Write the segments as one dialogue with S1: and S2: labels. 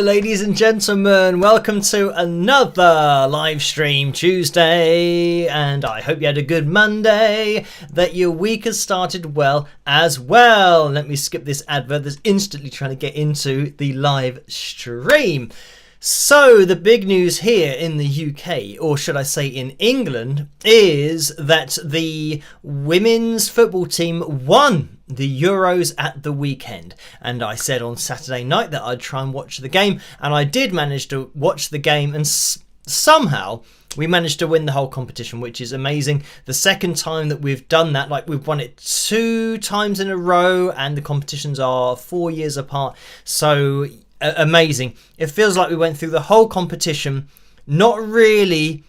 S1: ladies and gentlemen, welcome to another live stream Tuesday, and I hope you had a good Monday, that your week has started well as well. Let me skip this advert that's instantly trying to get into the live stream. So the big news here in the UK, or should I say in England, is that the women's football team won the Euros at the weekend. And I said on Saturday night that I'd try and watch the game, and I did manage to watch the game, and somehow we managed to win the whole competition, which is amazing. The second time that we've done that, like we've won it 2 times in a row, and the competitions are 4 years apart. So amazing. It feels like we went through the whole competition, not really,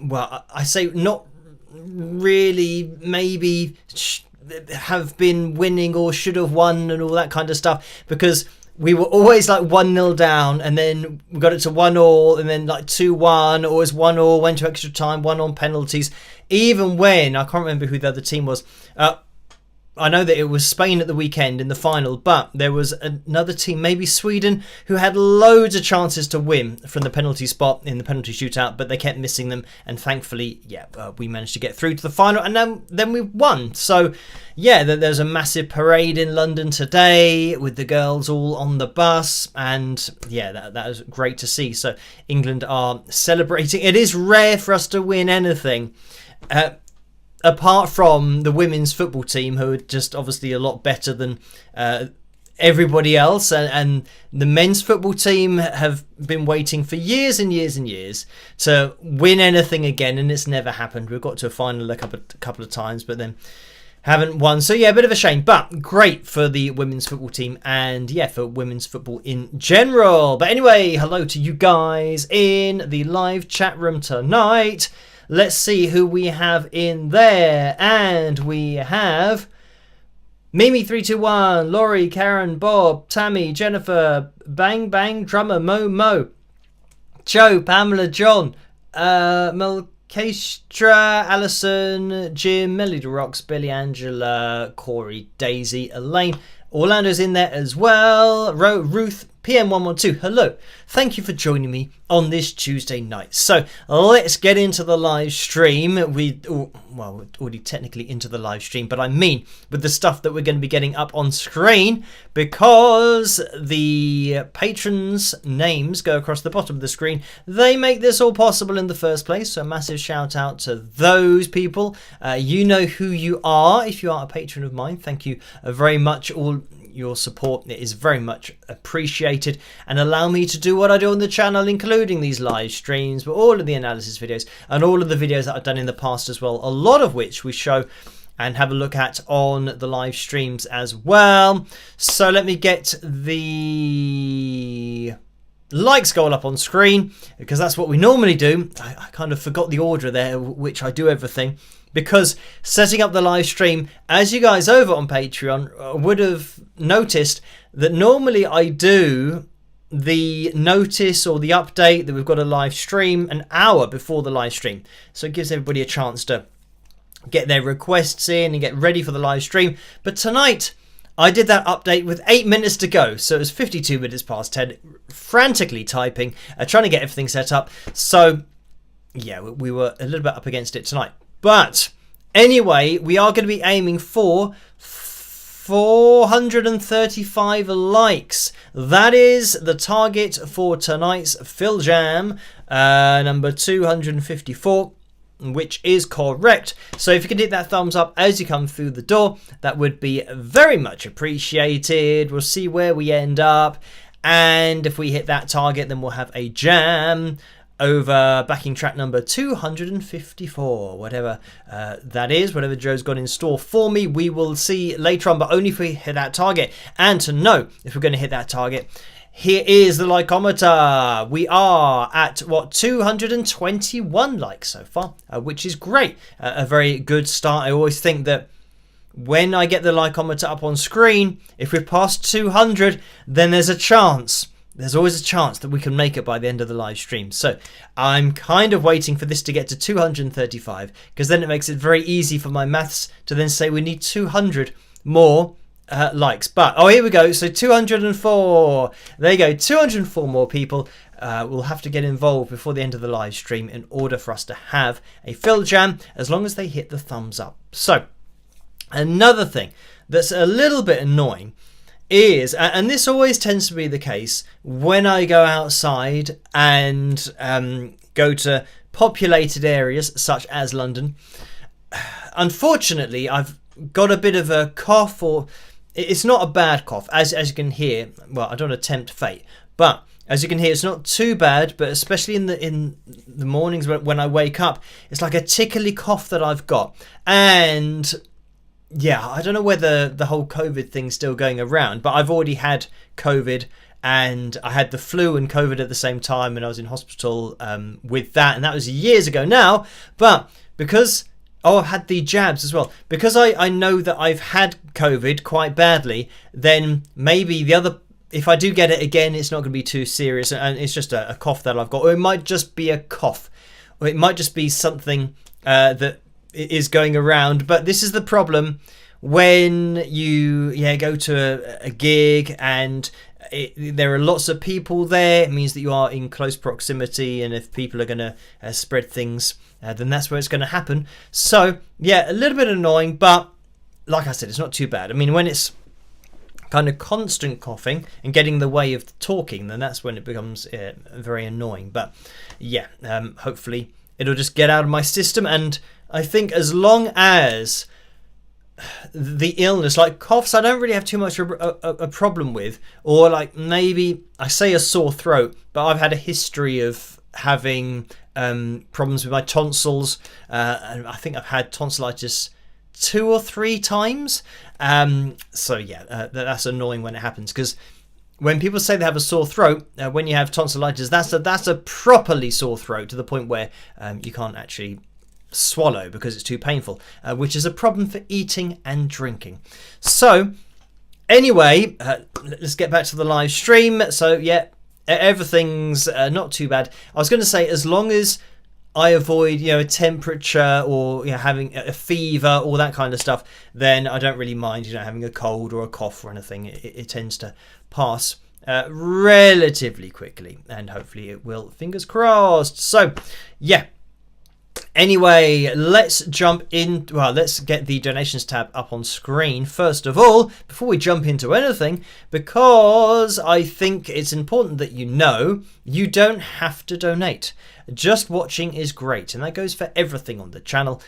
S1: well, I say not really, maybe have been winning or should have won and all that kind of stuff, because we were always like 1-0 down, and then we got it to 1-1, and then like 2-1, or it was 1-1, went to extra time, 1 on penalties. Even when, I can't remember who the other team was, I know that it was Spain at the weekend in the final, but there was another team, maybe Sweden, who had loads of chances to win from the penalty spot in the penalty shootout, but they kept missing them. And thankfully, we managed to get through to the final, and then we won. So, yeah, there's a massive parade in London today with the girls all on the bus, and yeah, that was great to see. So England are celebrating. It is rare for us to win anything. Apart from the women's football team, who are just obviously a lot better than everybody else, and the men's football team have been waiting for years and years and years to win anything again, and it's never happened. We've got to a final a couple of times, but then haven't won. So yeah, a bit of a shame, but great for the women's football team, and yeah, for women's football in general. But anyway, hello to you guys in the live chat room tonight. Let's see who we have in there. And we have Mimi321, Laurie, Karen, Bob, Tammy, Jennifer, Bang Bang, Drummer, Mo, Joe, Pamela, John, Melkestra, Alison, Jim, Melody Rocks, Billy, Angela, Corey, Daisy, Elaine. Orlando's in there as well. Ruth, PM112, hello. Thank you for joining me on this Tuesday night. So let's get into the live stream. We're already technically into the live stream, but I mean with the stuff that we're going to be getting up on screen, because the patrons' names go across the bottom of the screen. They make this all possible in the first place, so a massive shout out to those people. You know who you are if you are a patron of mine. Thank you very much. All your support, it is very much appreciated, and allow me to do what I do on the channel, including these live streams, but all of the analysis videos and all of the videos that I've done in the past as well, a lot of which we show and have a look at on the live streams as well. So let me get the likes going up on screen, because that's what we normally do. I kind of forgot the order there, which I do everything, because setting up the live stream, as you guys over on Patreon would have noticed, that normally I do the notice or the update that we've got a live stream an hour before the live stream. So it gives everybody a chance to get their requests in and get ready for the live stream. But tonight, I did that update with 8 minutes to go. So it was 52 minutes past 10, frantically typing, trying to get everything set up. So yeah, we were a little bit up against it tonight. But anyway, we are going to be aiming for 435 likes. That is the target for tonight's Phil Jam, number 254, which is correct. So if you can hit that thumbs up as you come through the door, that would be very much appreciated. We'll see where we end up, and if we hit that target, then we'll have a jam over backing track number 254, whatever that is, whatever Joe's got in store for me. We will see later on, but only if we hit that target. And to know if we're going to hit that target, here is the likeometer. We are at 221 likes so far, which is great. A very good start. I always think that when I get the likeometer up on screen, if we're past 200, then there's a chance. There's always a chance that we can make it by the end of the live stream. So I'm kind of waiting for this to get to 235, because then it makes it very easy for my maths to then say we need 200 more likes. But oh, here we go. So 204. There you go. 204 more people will have to get involved before the end of the live stream in order for us to have a fill jam, as long as they hit the thumbs up. So another thing that's a little bit annoying is, and this always tends to be the case when I go outside and go to populated areas such as London. Unfortunately, I've got a bit of a cough, or it's not a bad cough, as you can hear. Well, I don't want to tempt fate, but as you can hear, it's not too bad. But especially in the mornings when I wake up, it's like a tickly cough that I've got. And yeah, I don't know whether the whole COVID thing's still going around, but I've already had COVID, and I had the flu and COVID at the same time, and I was in hospital with that, and that was years ago now. But because I've had the jabs as well, because I know that I've had COVID quite badly, then maybe if I do get it again, it's not going to be too serious, and it's just a cough that I've got, or it might just be a cough, or it might just be something that is going around. But this is the problem when you go to a gig and there are lots of people there. It means that you are in close proximity, and if people are going to spread things, then that's where it's going to happen. So yeah, a little bit annoying, but like I said, it's not too bad. I mean, when it's kind of constant coughing and getting in the way of talking, then that's when it becomes very annoying. But yeah, hopefully it'll just get out of my system. And I think as long as the illness, like coughs, I don't really have too much a problem with, or like maybe I say a sore throat, but I've had a history of having problems with my tonsils, and I think I've had tonsillitis 2 or 3 times. So yeah, that's annoying when it happens, because when people say they have a sore throat, when you have tonsillitis, that's a properly sore throat, to the point where you can't actually swallow because it's too painful, which is a problem for eating and drinking. So anyway, let's get back to the live stream. So yeah, everything's not too bad. I was going to say, as long as I avoid a temperature, or having a fever, all that kind of stuff, then I don't really mind having a cold or a cough or anything. It tends to pass relatively quickly, and hopefully it will, fingers crossed. So yeah, anyway, let's jump in. Well, let's get the donations tab up on screen first of all, before we jump into anything, because I think it's important that you don't have to donate. Just watching is great, and that goes for everything on the channel,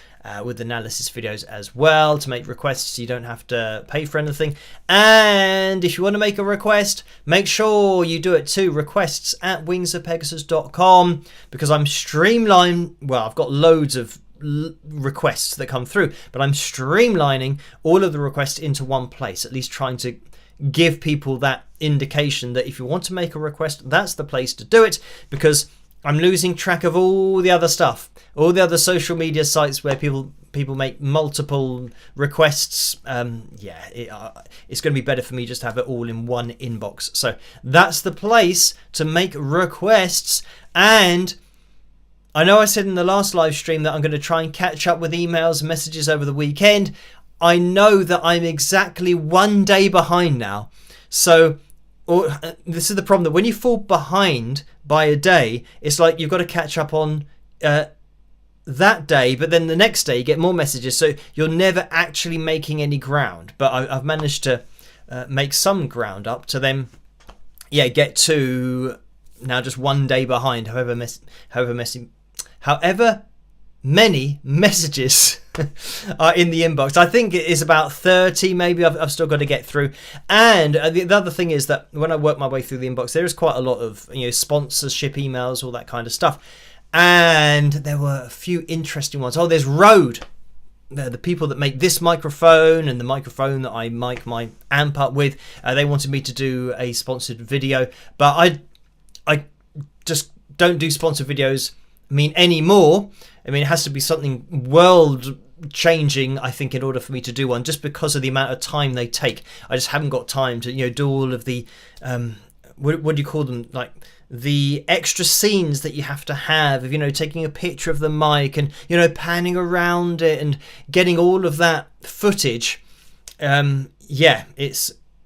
S1: with analysis videos as well. To make requests, you don't have to pay for anything. And if you want to make a request, make sure you do it to requests@wingsofpegasus.com, because I'm streamlining. Well, I've got loads of requests that come through, but I'm streamlining all of the requests into one place, at least trying to give people that indication that if you want to make a request, that's the place to do it, because I'm losing track of all the other stuff, all the other social media sites where people make multiple requests. It's going to be better for me just to have it all in one inbox. So that's the place to make requests. And I know I said in the last live stream that I'm going to try and catch up with emails and messages over the weekend. I know that I'm exactly 1 day behind now. So this is the problem, that when you fall behind by a day, it's like you've got to catch up on that day, but then the next day you get more messages, so you're never actually making any ground. But I've managed to make some ground up to then get to now just 1 day behind, however many messages are in the inbox. I think it is about 30 maybe I've still got to get through. And the other thing is that when I work my way through the inbox, there is quite a lot of sponsorship emails, all that kind of stuff. And there were a few interesting ones. There's Rode. They're the people that make this microphone and the microphone that I mic my amp up with. They wanted me to do a sponsored video, but I just don't do sponsored videos anymore. It has to be something world changing, I think, in order for me to do one, just because of the amount of time they take. I just haven't got time to do all of the what do you call them, like the extra scenes that you have to have of taking a picture of the mic and panning around it and getting all of that footage yeah,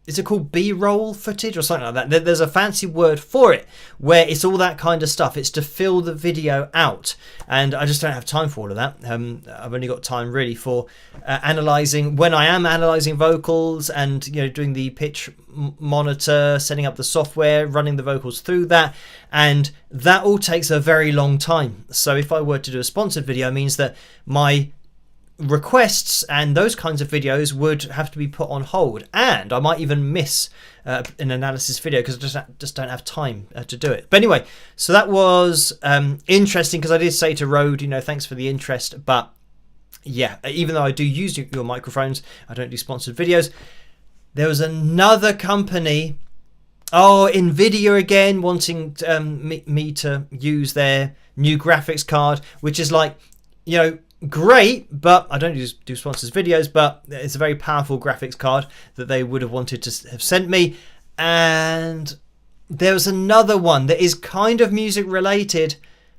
S1: is it called B-roll footage or something like that? There's a fancy word for it where it's all that kind of stuff. It's to fill the video out, and I just don't have time for all of that. I've only got time really for analysing when I am analysing vocals, and doing the pitch monitor, setting up the software, running the vocals through that, and that all takes a very long time. So if I were to do a sponsored video, it means that my requests and those kinds of videos would have to be put on hold, and I might even miss an analysis video because I just don't have time to do it. But anyway, so that was interesting, because I did say to Rode, thanks for the interest, but yeah, even though I do use your microphones, I don't do sponsored videos. There was another company, Nvidia again, wanting me to use their new graphics card, which is like, great, but I don't do sponsors videos, but it's a very powerful graphics card that they would have wanted to have sent me. And there was another one that is kind of music related,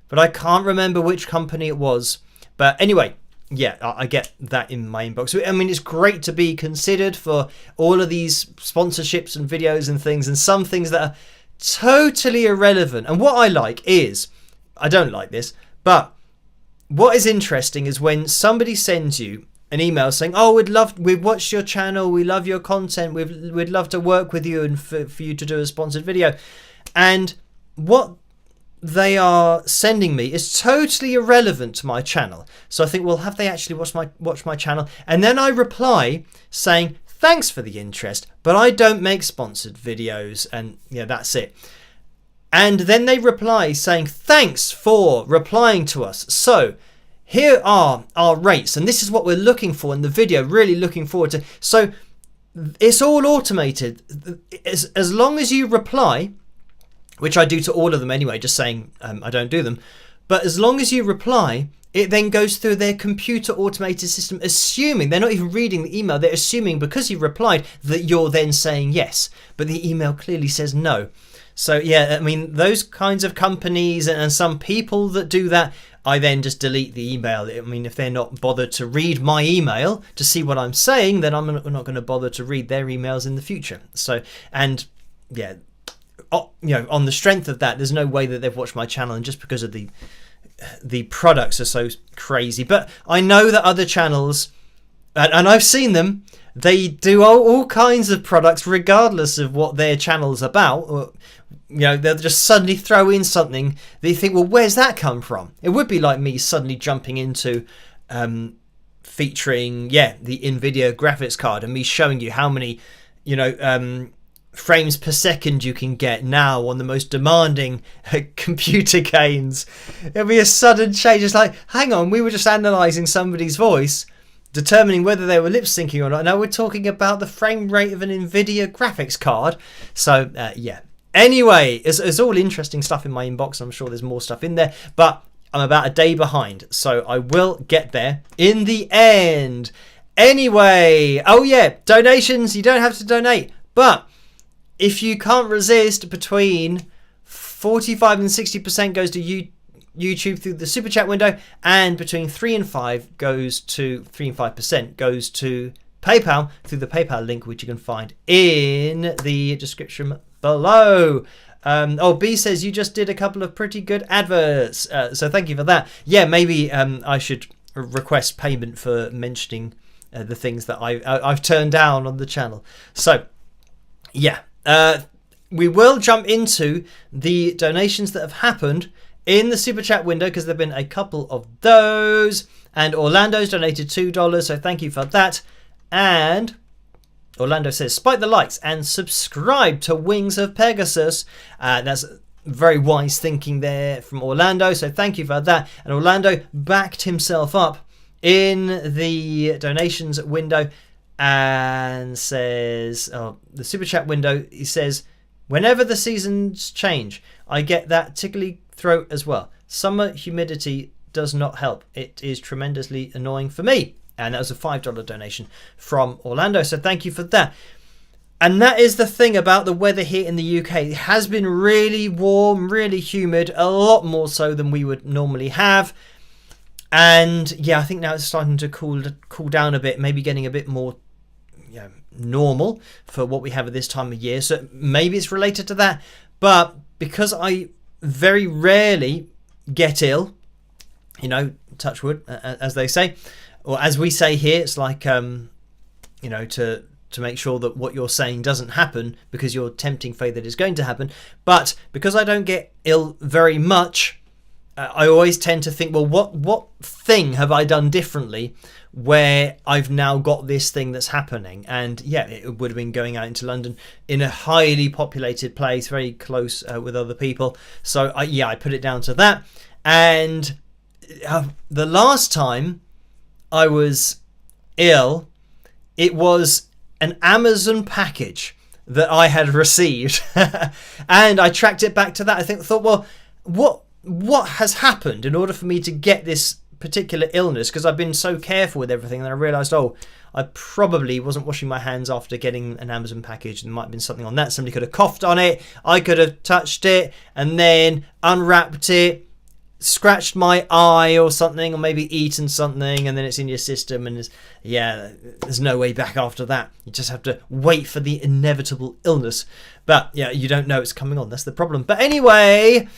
S1: but I can't remember which company it was. But anyway, yeah, I get that in my inbox. I mean, it's great to be considered for all of these sponsorships and videos and things, and some things that are totally irrelevant. And what I like is, I don't like this, but what is interesting is when somebody sends you an email saying, we've watched your channel, we love your content, we'd love to work with you and for you to do a sponsored video. And what they are sending me is totally irrelevant to my channel. So I think, well, have they actually watched my channel? And then I reply saying, thanks for the interest, but I don't make sponsored videos. And yeah, that's it. And then they reply saying, thanks for replying to us. So here are our rates, and this is what we're looking for in the video, really looking forward to. So it's all automated. As long as you reply, which I do to all of them anyway, just saying I don't do them. But as long as you reply, it then goes through their computer automated system, assuming, they're not even reading the email, they're assuming because you replied that you're then saying yes. But the email clearly says no. So yeah, I mean, those kinds of companies and some people that do that, I then just delete the email. I mean, if they're not bothered to read my email to see what I'm saying, then I'm not going to bother to read their emails in the future. So, and yeah, on the strength of that, there's no way that they've watched my channel, and just because of the products are so crazy. But I know that other channels, and I've seen them, they do all kinds of products regardless of what their channel's about. They'll just suddenly throw in something that you think, well, where's that come from? It would be like me suddenly jumping into featuring, the NVIDIA graphics card, and me showing you how many, frames per second you can get now on the most demanding computer games. It'll be a sudden change. It's like, hang on, we were just analysing somebody's voice, determining whether they were lip syncing or not. Now we're talking about the frame rate of an NVIDIA graphics card. So, yeah. Anyway, it's all interesting stuff in my inbox. I'm sure there's more stuff in there, but I'm about a day behind, so I will get there in the end. Anyway, donations, you don't have to donate, but if you can't resist, between 45 and 60% goes to YouTube through the super chat window, and between 3 and 5% goes to PayPal through the PayPal link, which you can find in the description below. B says you just did a couple of pretty good adverts, so thank you for that. Yeah, maybe I should request payment for mentioning the things that I've turned down on the channel. So yeah, we will jump into the donations that have happened in the super chat window, because there have been a couple of those, and Orlando's donated $2, so thank you for that. And Orlando says, spike the likes and subscribe to Wings of Pegasus. That's very wise thinking there from Orlando, so thank you for that. And Orlando backed himself up in the donations window and says, the super chat window, he says, whenever the seasons change, I get that tickly throat as well. Summer humidity does not help. It is tremendously annoying for me. And that was a $5 donation from Orlando, so thank you for that. And that is the thing about the weather here in the UK. It has been really warm, really humid, a lot more so than we would normally have. And yeah, I think now it's starting to cool down a bit, maybe getting a bit more normal for what we have at this time of year. So maybe it's related to that. But because I very rarely get ill, touch wood, as they say, or as we say here, it's like, to make sure that what you're saying doesn't happen because you're tempting fate that is going to happen. But because I don't get ill very much, I always tend to think, well, what thing have I done differently where I've now got this thing that's happening? And yeah, it would have been going out into London in a highly populated place, very close with other people. So I put it down to that. And the last time I was ill, it was an Amazon package that I had received. And I tracked it back to that. I thought, well, what has happened in order for me to get this particular illness? Because I've been so careful with everything, and I realised, I probably wasn't washing my hands after getting an Amazon package. There might have been something on that. Somebody could have coughed on it. I could have touched it and then unwrapped it, scratched my eye or something, or maybe eaten something, and then it's in your system, and there's no way back after that. You just have to wait for the inevitable illness. But yeah, you don't know it's coming on. That's the problem. But anyway,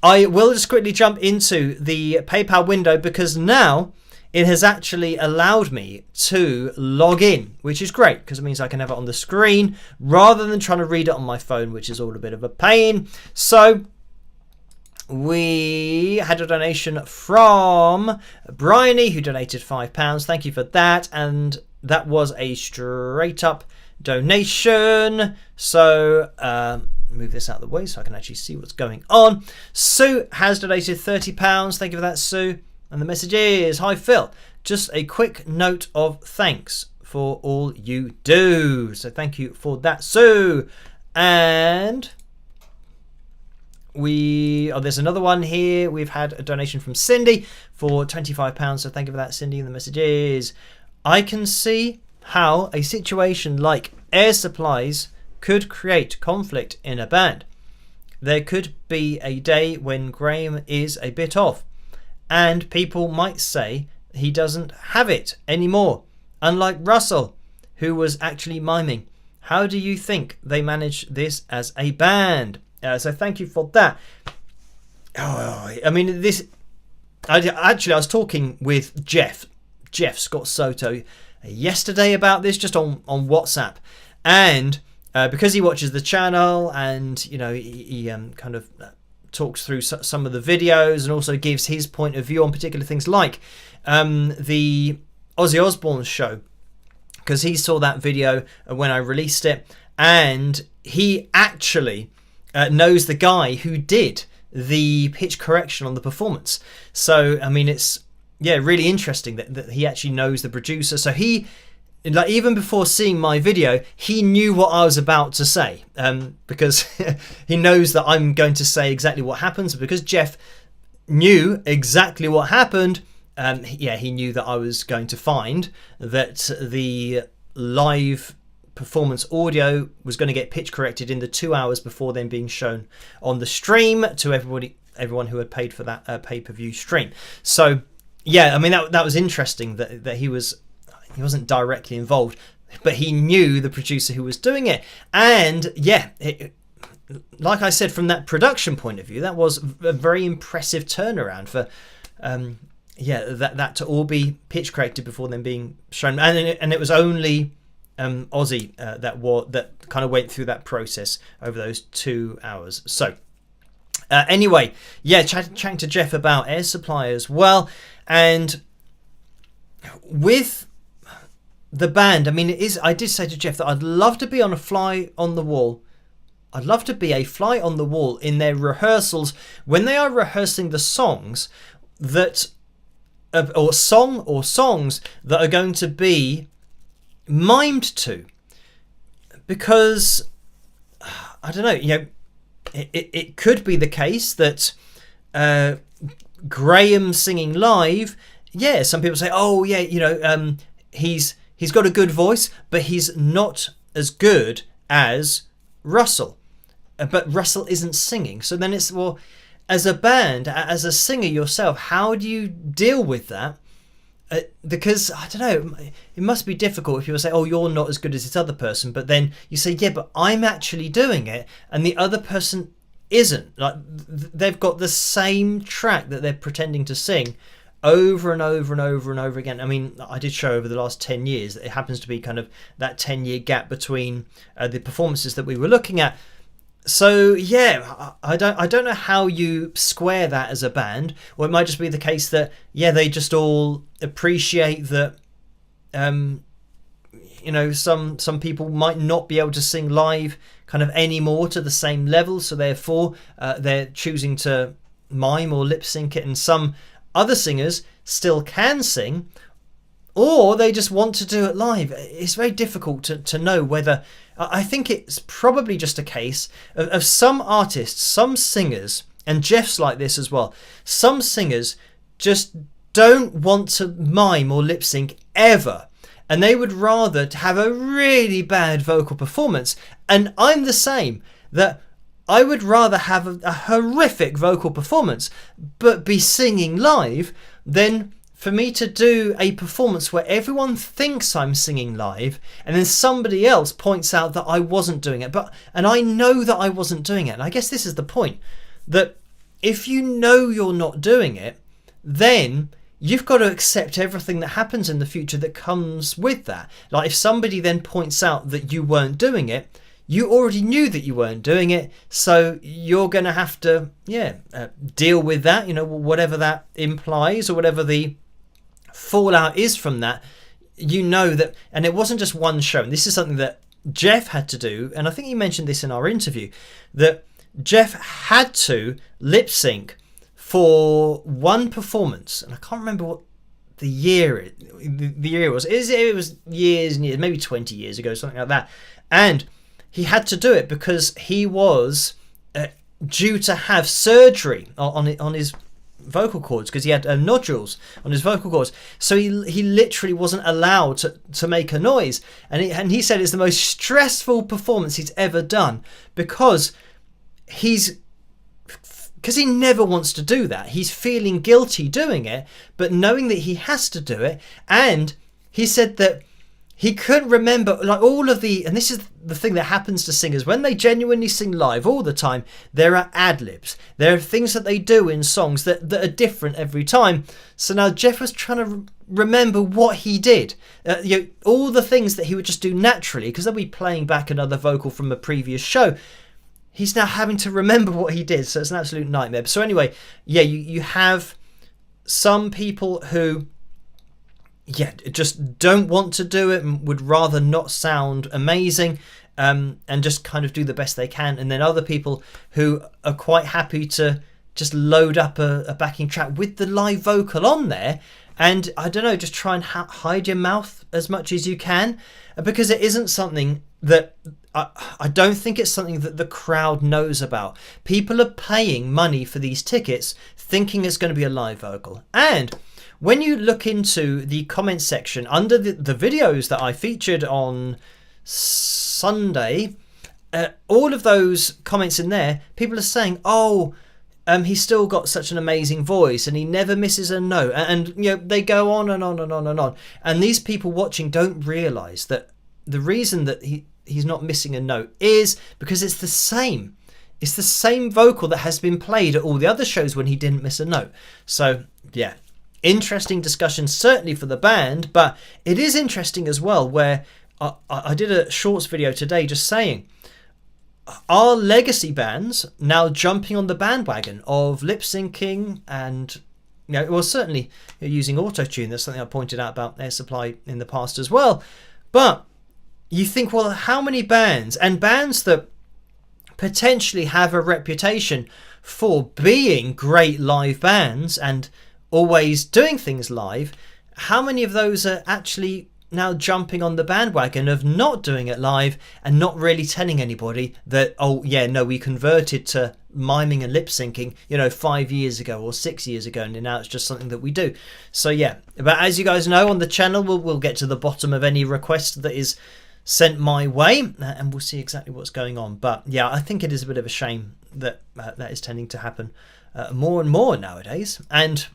S1: I will just quickly jump into the PayPal window, because now it has actually allowed me to log in, which is great because it means I can have it on the screen rather than trying to read it on my phone, which is all a bit of a pain. So we had a donation from Bryony, who donated £5. Thank you for that. And that was a straight up donation. So move this out of the way so I can actually see what's going on. Sue has donated £30. Thank you for that, Sue. And the message is, hi Phil, just a quick note of thanks for all you do. So thank you for that, Sue. And there's another one here. We've had a donation from Cindy for £25. So thank you for that, Cindy. And the message is, I can see how a situation like air supplies could create conflict in a band. There could be a day when Graham is a bit off, and people might say he doesn't have it anymore, unlike Russell, who was actually miming. How do you think they manage this as a band? So thank you for that. I mean, I was talking with Jeff Scott Soto yesterday about this, just on WhatsApp, and because he watches the channel, and he kind of talks through some of the videos and also gives his point of view on particular things like the Ozzy Osbourne show, because he saw that video when I released it, and he actually knows the guy who did the pitch correction on the performance. So I mean, it's really interesting that he actually knows the producer. So he, like, even before seeing my video, he knew what I was about to say, because he knows that I'm going to say exactly what happens. Because Jeff knew exactly what happened, he knew that I was going to find that the live performance audio was going to get pitch corrected in the 2 hours before then being shown on the stream to everyone who had paid for that pay-per-view stream. So I mean, that was interesting that he wasn't directly involved, but he knew the producer who was doing it. And like I said, from that production point of view, that was a very impressive turnaround for that to all be pitch corrected before then being shown. And it was only Ozzy that kind of went through that process over those 2 hours. So anyway, chatting to Jeff about air supply as well, and with the band, I mean, I did say to Jeff that I'd love to be a fly on the wall. I'd love to be a fly on the wall in their rehearsals when they are rehearsing the songs or songs that are going to be mimed to, because I don't know, it could be the case that Graham singing live, some people say, he's got a good voice, but he's not as good as Russell. But Russell isn't singing. So then it's, well, as a band, as a singer yourself, how do you deal with that? because I don't know, it must be difficult if people say, oh, you're not as good as this other person, but then you say, yeah, but I'm actually doing it and the other person isn't. Like, they've got the same track that they're pretending to sing over and over and over and over again. I mean, I did show over the last 10 years that it happens to be kind of that 10-year gap between the performances that we were looking at. So yeah, I don't know how you square that as a band, or it might just be the case that yeah, they just all appreciate that you know, some people might not be able to sing live kind of anymore to the same level, so therefore they're choosing to mime or lip sync it, and some other singers still can sing, or they just want to do it live. It's very difficult to know whether. I think it's probably just a case of some artists, some singers, and Jeff's like this as well. Some singers just don't want to mime or lip sync ever, and they would rather have a really bad vocal performance. And I'm the same, that I would rather have a horrific vocal performance but be singing live than for me to do a performance where everyone thinks I'm singing live and then somebody else points out that I wasn't doing it. And I know that I wasn't doing it. And I guess this is the point, that if you know you're not doing it, then you've got to accept everything that happens in the future that comes with that. Like if somebody then points out that you weren't doing it, you already knew that you weren't doing it, so you're going to have to deal with that, you know, whatever that implies or whatever the fallout is from that. You know that, and it wasn't just one show, and this is something that Jeff had to do, and I think he mentioned this in our interview, that Jeff had to lip sync for one performance, and I can't remember what the year was. It was years and years, maybe 20 years ago, something like that, and he had to do it because he was due to have surgery on his vocal cords, because he had nodules on his vocal cords, so he literally wasn't allowed to make a noise, and he said it's the most stressful performance he's ever done, because he never wants to do that. He's feeling guilty doing it, but knowing that he has to do it. And he said that he couldn't remember, like, all of the, and this is the thing that happens to singers when they genuinely sing live all the time, there are ad-libs, there are things that they do in songs that are different every time. So now Jeff was trying to remember what he did, all the things that he would just do naturally, because they'll be playing back another vocal from a previous show. He's now having to remember what he did, so it's an absolute nightmare. So anyway, yeah, you have some people who just don't want to do it and would rather not sound amazing, and just kind of do the best they can. And then other people who are quite happy to just load up a backing track with the live vocal on there, and I don't know, just try and hide your mouth as much as you can, because it isn't something that I don't think it's something that the crowd knows about. People are paying money for these tickets thinking it's going to be a live vocal. And when you look into the comment section under the videos that I featured on Sunday, all of those comments in there, people are saying, oh, he's still got such an amazing voice and he never misses a note. And you know, they go on and on and on and on. And these people watching don't realise that the reason that he's not missing a note is because it's the same. It's the same vocal that has been played at all the other shows when he didn't miss a note. So, yeah. Interesting discussion, certainly for the band, but it is interesting as well, where I did a shorts video today just saying, are legacy bands now jumping on the bandwagon of lip syncing and, you know, well, certainly using auto-tune? That's something I pointed out about Air Supply in the past as well. But you think, well, how many bands, and bands that potentially have a reputation for being great live bands and always doing things live, how many of those are actually now jumping on the bandwagon of not doing it live and not really telling anybody that, oh yeah, no, we converted to miming and lip syncing, 5 years ago or 6 years ago, and now it's just something that we do. So yeah, but as you guys know, on the channel we'll get to the bottom of any request that is sent my way, and we'll see exactly what's going on. But yeah, I think it is a bit of a shame that that is tending to happen more and more nowadays. And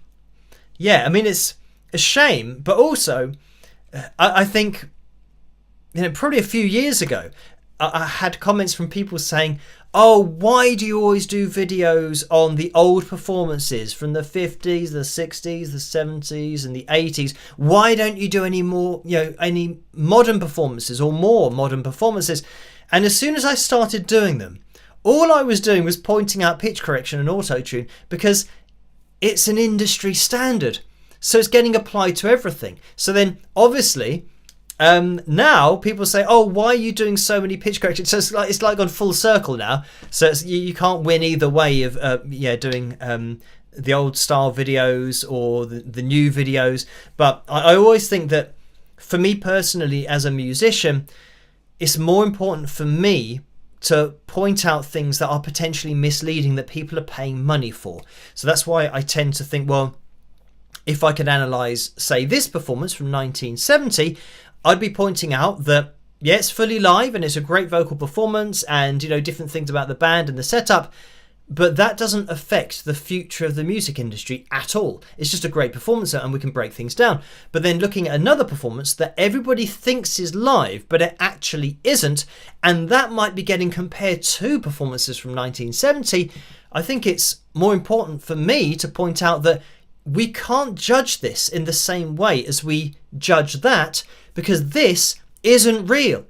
S1: yeah, I mean, it's a shame. But also, I think, probably a few years ago, I had comments from people saying, oh, why do you always do videos on the old performances from the 50s, the 60s, the 70s and the 80s? Why don't you do any more, any modern performances or more modern performances? And as soon as I started doing them, all I was doing was pointing out pitch correction and auto-tune, because it's an industry standard. So it's getting applied to everything. So then obviously now people say, oh, why are you doing so many pitch corrections? So it's like gone full circle now. So you can't win either way of doing the old style videos or the new videos. But I always think that for me personally as a musician, it's more important for me to point out things that are potentially misleading that people are paying money for. So that's why I tend to think, well, if I could analyse, say, this performance from 1970, I'd be pointing out that, yeah, it's fully live and it's a great vocal performance and, different things about the band and the setup, but that doesn't affect the future of the music industry at all. It's just a great performance and we can break things down. But then looking at another performance that everybody thinks is live, but it actually isn't, and that might be getting compared to performances from 1970, I think it's more important for me to point out that we can't judge this in the same way as we judge that, because this isn't real.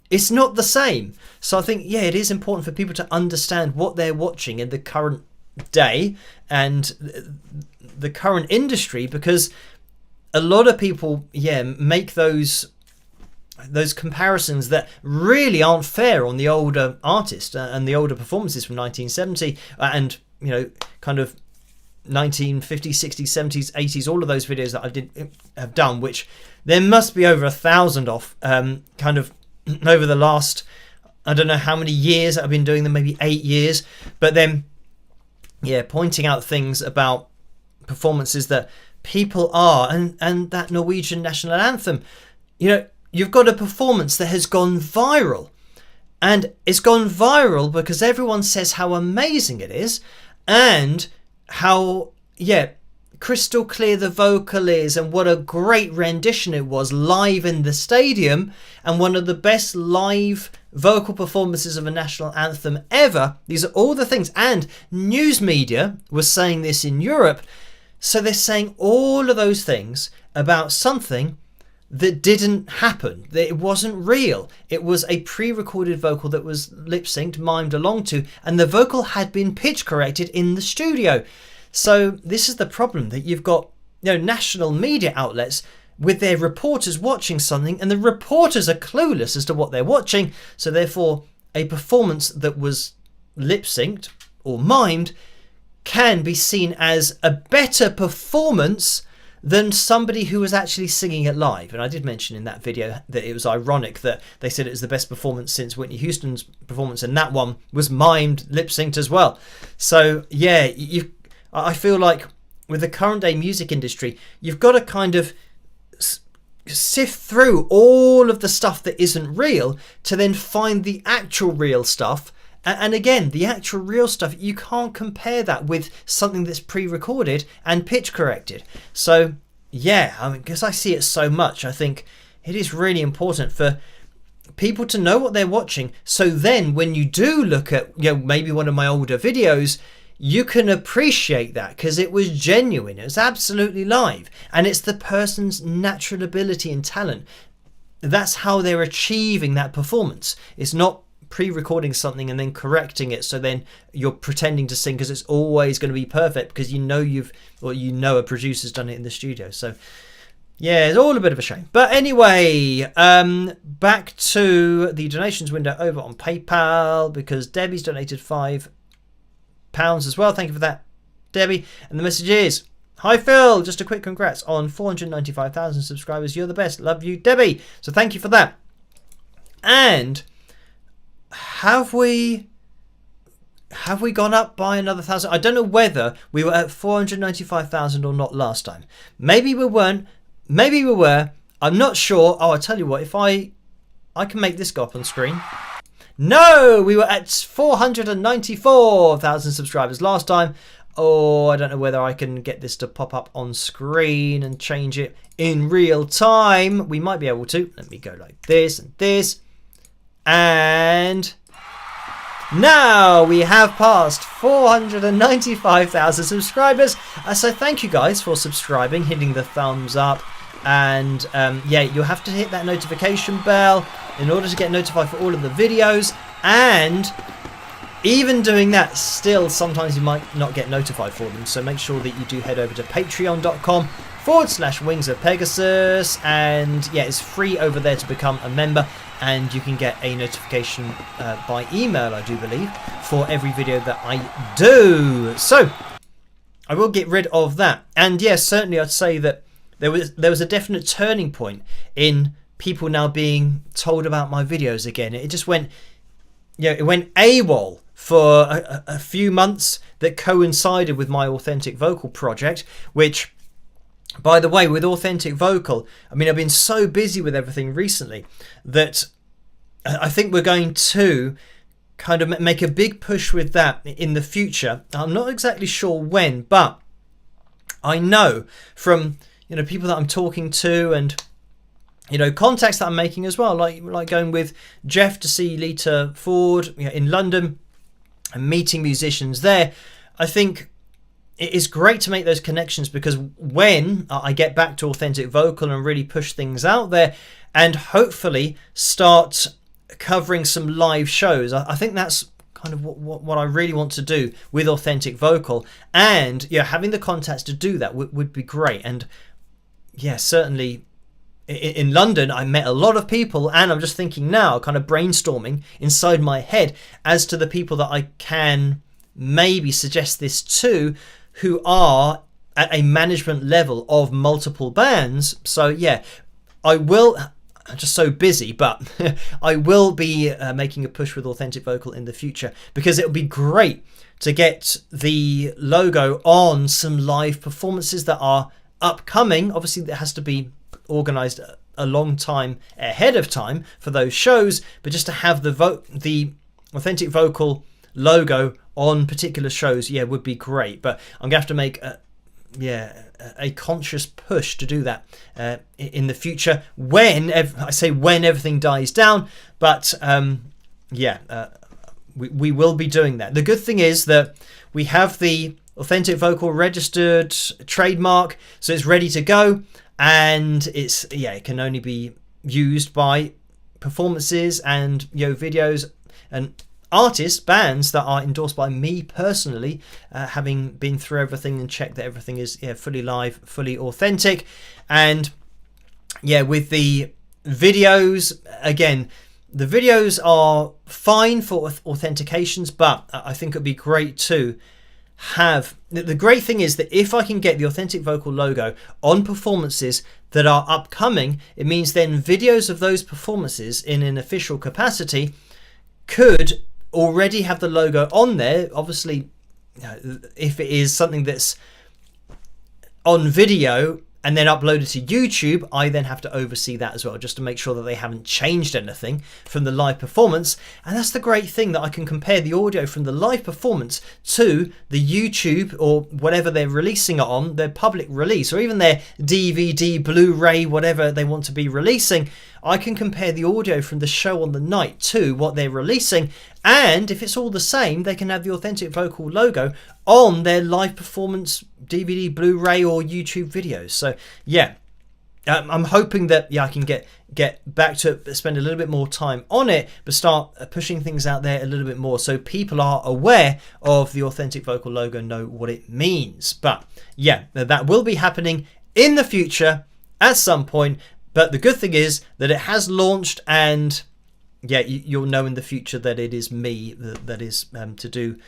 S1: It's not the same. So I think, yeah, it is important for people to understand what they're watching in the current day and the current industry, because a lot of people, make those comparisons that really aren't fair on the older artists and the older performances from 1970 and, kind of 1950s, 60s, 70s, 80s, all of those videos that I have done, which there must be over 1,000 of, kind of over the last, I don't know how many years I've been doing them, maybe 8 years. But then, pointing out things about performances that people are, and that Norwegian national anthem, you've got a performance that has gone viral. And it's gone viral because everyone says how amazing it is and how, crystal clear the vocal is and what a great rendition it was live in the stadium and one of the best live vocal performances of a national anthem ever. These are all the things, and news media was saying this in Europe. So they're saying all of those things about something that didn't happen, that it wasn't real. It was a pre-recorded vocal that was lip-synced, mimed along to, and the vocal had been pitch corrected in the studio. So this is the problem, that you've got national media outlets with their reporters watching something, and the reporters are clueless as to what they're watching. So therefore, a performance that was lip-synced or mimed can be seen as a better performance than somebody who was actually singing it live. And I did mention in that video that it was ironic that they said it was the best performance since Whitney Houston's performance, and that one was mimed, lip-synced as well. So yeah, I feel like with the current day music industry, you've got to kind of sift through all of the stuff that isn't real to then find the actual real stuff. And again, the actual real stuff, you can't compare that with something that's pre-recorded and pitch corrected. So yeah, because I see it so much, I think it is really important for people to know what they're watching. So then when you do look at, maybe one of my older videos, you can appreciate that because it was genuine. It was absolutely live. And it's the person's natural ability and talent. That's how they're achieving that performance. It's not pre-recording something and then correcting it, so then you're pretending to sing because it's always going to be perfect because a producer's done it in the studio. So yeah, it's all a bit of a shame. But anyway, back to the donations window over on PayPal, because Debbie's donated £5 as well. Thank you for that, Debbie. And the message is, hi Phil, just a quick congrats on 495,000 subscribers. You're the best. Love you, Debbie. So thank you for that. And have we gone up by another 1,000? I don't know whether we were at 495,000 or not last time. Maybe we weren't. Maybe we were. I'm not sure. Oh, I'll tell you what. If I can make this go up on screen. No, we were at 494,000 subscribers last time. Oh, I don't know whether I can get this to pop up on screen and change it in real time. We might be able to. Let me go like this and this. And now we have passed 495,000 subscribers. So thank you guys for subscribing, hitting the thumbs up. And yeah, you'll have to hit that notification bell in order to get notified for all of the videos. And even doing that, still sometimes you might not get notified for them. So make sure that you do head over to patreon.com/Wings of Pegasus. And yeah, it's free over there to become a member. And you can get a notification by email, I do believe, for every video that I do. So I will get rid of that. And yes, certainly I'd say that there was a definite turning point in people now being told about my videos again. It just went, it went AWOL for a few months that coincided with my Authentic Vocal project, which, by the way, with Authentic Vocal, I mean, I've been so busy with everything recently that I think we're going to kind of make a big push with that in the future. I'm not exactly sure when, but I know from people that I'm talking to and contacts that I'm making as well, like going with Jeff to see Lita Ford in London and meeting musicians there. I think it is great to make those connections, because when I get back to Authentic Vocal and really push things out there and hopefully start covering some live shows, I think that's kind of what I really want to do with Authentic Vocal. And having the contacts to do that would be great. And yeah, certainly in London, I met a lot of people, and I'm just thinking now, kind of brainstorming inside my head as to the people that I can maybe suggest this to, who are at a management level of multiple bands. So yeah, I'm just so busy, but I will be making a push with Authentic Vocal in the future, because it would be great to get the logo on some live performances that are upcoming. Obviously, there has to be organized a long time ahead of time for those shows, but just to have the Authentic Vocal logo on particular shows, would be great. But I'm gonna have to make a conscious push to do that in the future, when everything dies down. But we will be doing that. The good thing is that we have the Authentic Vocal registered trademark, so it's ready to go. And it can only be used by performances and videos and artists, bands that are endorsed by me personally, having been through everything and checked that everything is fully live, fully authentic. And with the videos, again, the videos are fine for authentications, but I think it'd be great to have, the great thing is that if I can get the Authentic Vocal logo on performances that are upcoming, it means then videos of those performances in an official capacity could already have the logo on there. Obviously, if it is something that's on video and then uploaded to YouTube, I then have to oversee that as well, just to make sure that they haven't changed anything from the live performance. And that's the great thing, that I can compare the audio from the live performance to the YouTube or whatever they're releasing it on, their public release, or even their DVD, Blu-ray, whatever they want to be releasing. I can compare the audio from the show on the night to what they're releasing, and if it's all the same, they can have the Authentic Vocal logo on their live performance DVD, Blu-ray, or YouTube videos. So yeah, I'm hoping that I can get back to spend a little bit more time on it, but start pushing things out there a little bit more, so people are aware of the Authentic Vocal logo, know what it means. But yeah, that will be happening in the future at some point. But the good thing is that it has launched, and you'll know in the future that it is me that is to do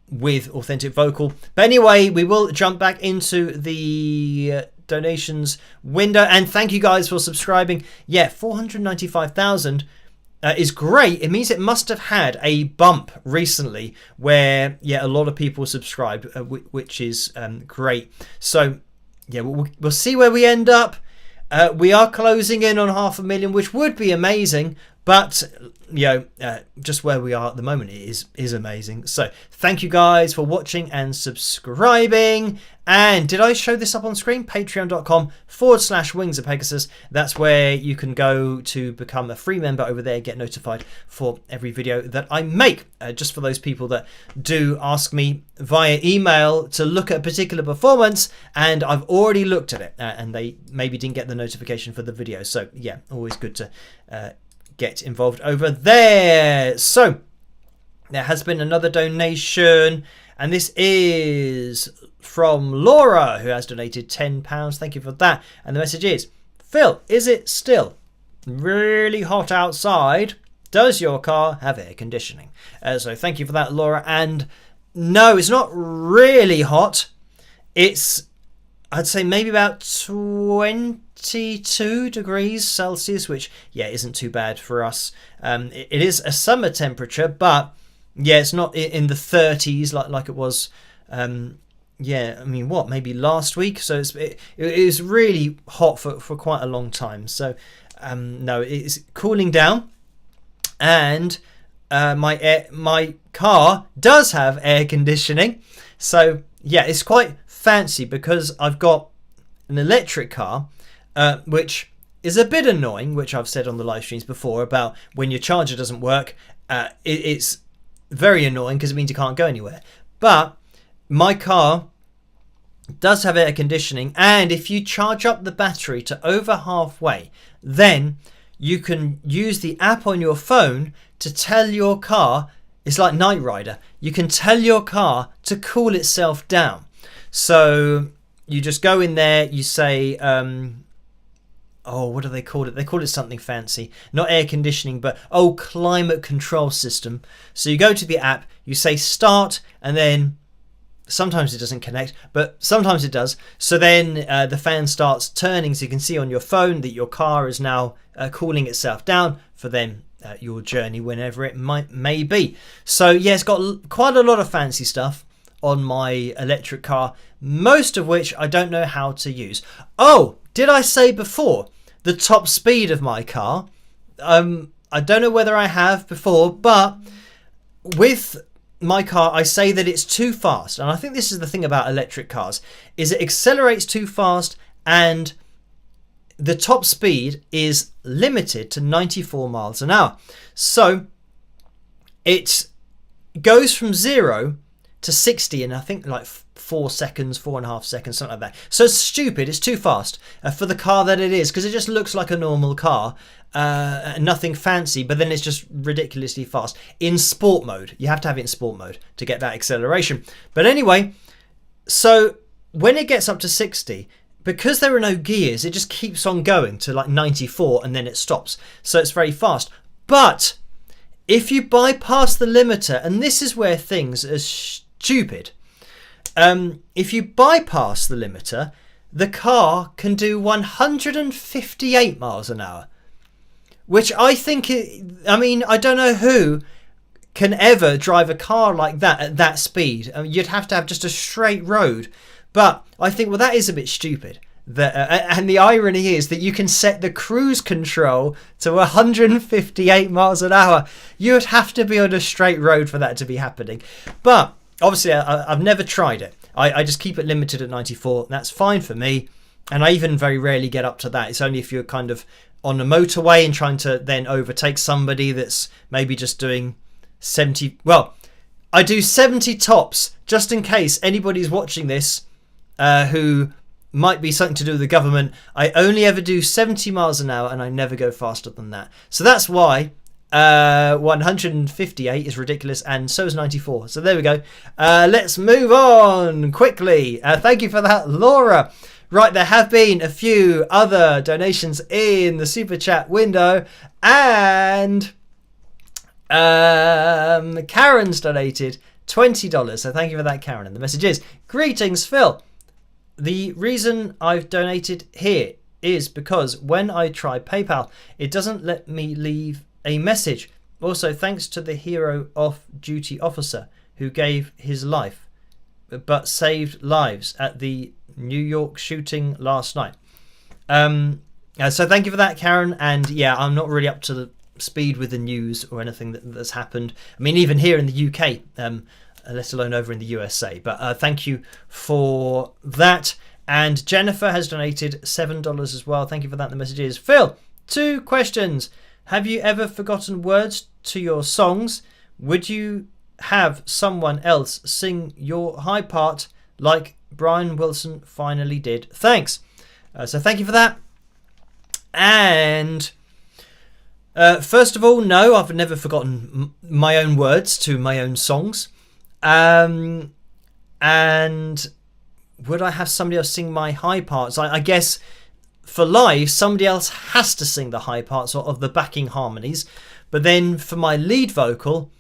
S1: with Authentic Vocal. But anyway, we will jump back into the donations window, and thank you guys for subscribing. 495,000 is great. It means it must have had a bump recently where a lot of people subscribed, which is great. So we'll see where we end up. We are closing in on 500,000, which would be amazing, But just where we are at the moment is amazing. So thank you guys for watching and subscribing. And did I show this up on screen? Patreon.com/Wings of Pegasus. That's where you can go to become a free member over there, get notified for every video that I make. Just for those people that do ask me via email to look at a particular performance, and I've already looked at it, and they maybe didn't get the notification for the video. So yeah, always good to get involved over there. So there has been another donation, and this is from Laura, who has donated £10. Thank you for that. And the message is, Phil, is it still really hot outside? Does your car have air conditioning? So thank you for that, Laura. And no, it's not really hot. It's, I'd say, maybe about 22 degrees Celsius, which, yeah, isn't too bad for us. It is a summer temperature, but yeah, it's not in the 30s like it was. Yeah, I mean, what, maybe last week? So it is really hot for quite a long time. So no, it's cooling down, and my car does have air conditioning. So yeah, it's quite fancy because I've got an electric car, which is a bit annoying, which I've said on the live streams before about when your charger doesn't work. It's very annoying because it means you can't go anywhere. But my car does have air conditioning, and if you charge up the battery to over halfway, then you can use the app on your phone to tell your car, it's like Knight Rider, you can tell your car to cool itself down. So you just go in there, you say, what do they call it? They call it something fancy. Not air conditioning, but, climate control system. So you go to the app, you say start, and then sometimes it doesn't connect, but sometimes it does. So then the fan starts turning, so you can see on your phone that your car is now cooling itself down for then your journey, whenever it may be. So yeah, it's got quite a lot of fancy stuff on my electric car, most of which I don't know how to use. Oh, did I say before the top speed of my car? I don't know whether I have before, but with my car, I say that it's too fast. And I think this is the thing about electric cars, is it accelerates too fast, and the top speed is limited to 94 miles an hour. So it goes from 0 to 60 in, I think, like 4 seconds, 4.5 seconds, something like that. So it's stupid. It's too fast for the car that it is, because it just looks like a normal car. Nothing fancy, but then it's just ridiculously fast. In sport mode, you have to have it in sport mode to get that acceleration. But anyway, so when it gets up to 60, because there are no gears, it just keeps on going to like 94 and then it stops. So it's very fast. But if you bypass the limiter, and this is where things are stupid, if you bypass the limiter, the car can do 158 miles an hour. Which I think, I don't know who can ever drive a car like that at that speed. You'd have to have just a straight road. But I think, well, that is a bit stupid. And the irony is that you can set the cruise control to 158 miles an hour. You would have to be on a straight road for that to be happening. But obviously, I've never tried it. I just keep it limited at 94. That's fine for me. And I even very rarely get up to that. It's only if you're kind of on a motorway and trying to then overtake somebody that's maybe just doing 70. Well, I do 70 tops just in case anybody's watching this who might be something to do with the government. I only ever do 70 miles an hour and I never go faster than that. So that's why 158 is ridiculous, and so is 94. So there we go. Let's move on quickly. Thank you for that, Laura. Right, there have been a few other donations in the super chat window, and Karen's donated $20. So thank you for that, Karen. And the message is, greetings, Phil. The reason I've donated here is because when I try PayPal, it doesn't let me leave a message. Also, thanks to the hero off-duty officer who gave his life but saved lives at the New York shooting last night. So thank you for that, Karen. And yeah, I'm not really up to speed with the news or anything that's happened. I mean, even here in the UK, let alone over in the USA. But thank you for that. And Jennifer has donated $7 as well. Thank you for that in the messages. Phil, 2 questions. Have you ever forgotten words to your songs? Would you have someone else sing your high part like Brian Wilson finally did? Thanks. So thank you for that. And first of all, no, I've never forgotten my own words to my own songs. And would I have somebody else sing my high parts? I guess for live, somebody else has to sing the high parts of the backing harmonies. But then for my lead vocal,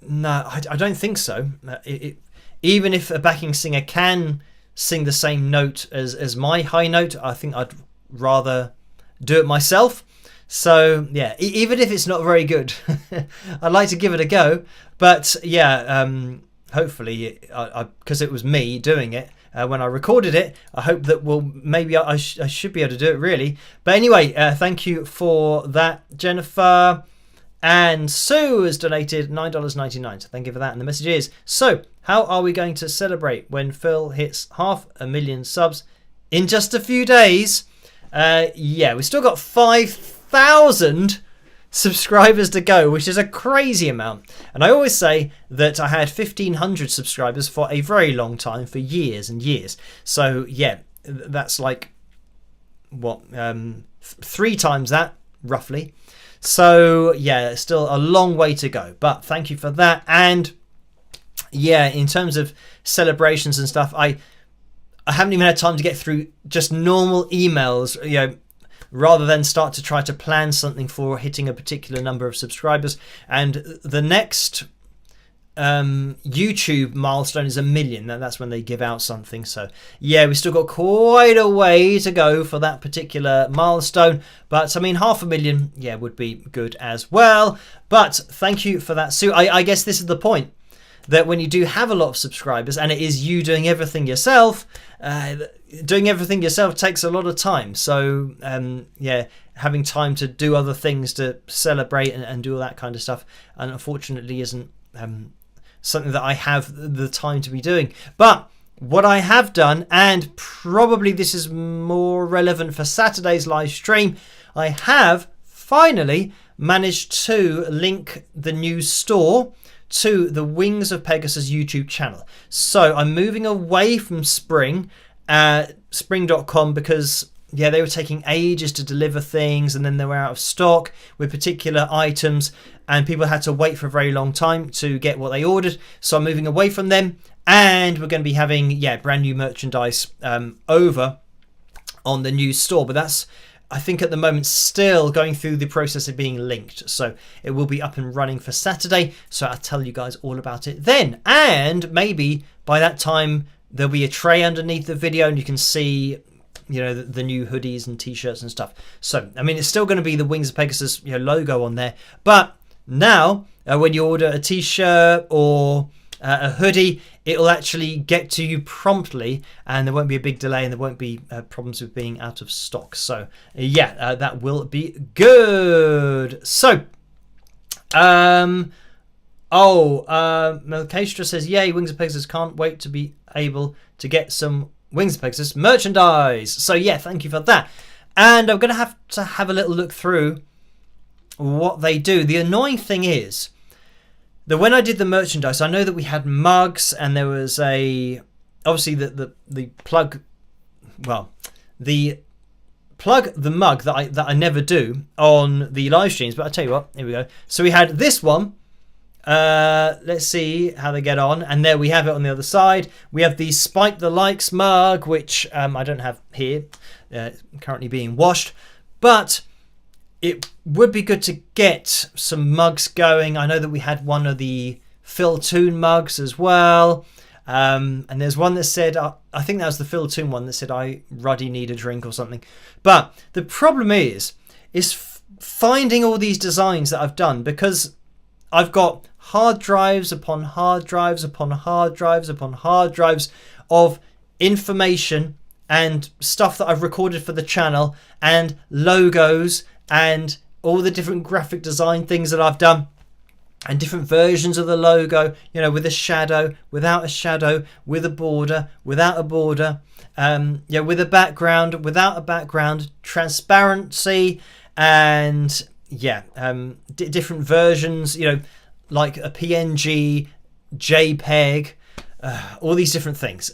S1: no, I don't think so. Even if a backing singer can sing the same note as my high note, I think I'd rather do it myself. So yeah, even if it's not very good, I'd like to give it a go. But yeah, hopefully, because it was me doing it when I recorded it, I hope that maybe I should be able to do it really. But anyway, thank you for that, Jennifer. And Sue has donated $9.99. So thank you for that. And the message is, so how are we going to celebrate when Phil hits 500,000 subs in just a few days? Yeah, we've still got 5,000 subscribers to go, which is a crazy amount. And I always say that I had 1,500 subscribers for a very long time, for years and years. So yeah, that's like what 3 times that roughly. So yeah, still a long way to go, but thank you for that. And yeah, in terms of celebrations and stuff, I haven't even had time to get through just normal emails, you know, rather than start to try to plan something for hitting a particular number of subscribers. And the next YouTube milestone is 1 million. That's when they give out something. So yeah, we still got quite a way to go for that particular milestone. But I mean, 500,000, yeah, would be good as well. But thank you for that, Sue. I guess this is the point, that when you do have a lot of subscribers and it is you doing everything yourself, takes a lot of time. So yeah, having time to do other things to celebrate and do all that kind of stuff, and unfortunately isn't something that I have the time to be doing. But what I have done, and probably this is more relevant for Saturday's live stream, I have finally managed to link the new store to the Wings of Pegasus YouTube channel. So I'm moving away from Spring, spring.com, because yeah, they were taking ages to deliver things, and then they were out of stock with particular items, and people had to wait for a very long time to get what they ordered. So I'm moving away from them, and we're going to be having brand new merchandise over on the new store. But that's, I think at the moment, still going through the process of being linked. So it will be up and running for Saturday. So I'll tell you guys all about it then. And maybe by that time, there'll be a tray underneath the video and you can see, you know, the new hoodies and t-shirts and stuff. So, I mean, it's still going to be the Wings of Pegasus, you know, logo on there. But now, when you order a t-shirt or a hoodie, it'll actually get to you promptly, and there won't be a big delay, and there won't be problems with being out of stock. So yeah, that will be good. So Melchestra says, yay, Wings of Pegasus, can't wait to be able to get some Wings of Pegasus merchandise. So yeah, thank you for that. And I'm going to have a little look through what they do. The annoying thing is that when I did the merchandise, I know that we had mugs, and there was obviously the plug, well, the mug that I never do on the live streams. But I tell you what, here we go. So we had this one. Let's see how they get on, and there we have it on the other side. We have the Spike the Likes mug, which I don't have here, currently being washed, but it would be good to get some mugs going. I know that we had one of the Phil Toon mugs as well. And there's one that said, I think that was the Phil Toon one that said, I Ruddy need a drink or something. But the problem is finding all these designs that I've done, because I've got hard drives upon hard drives upon hard drives upon hard drives of information and stuff that I've recorded for the channel, and logos and all the different graphic design things that I've done, and different versions of the logo, you know, with a shadow, without a shadow, with a border, without a border, with a background, without a background, transparency, and different versions, you know, like a PNG, JPEG, all these different things.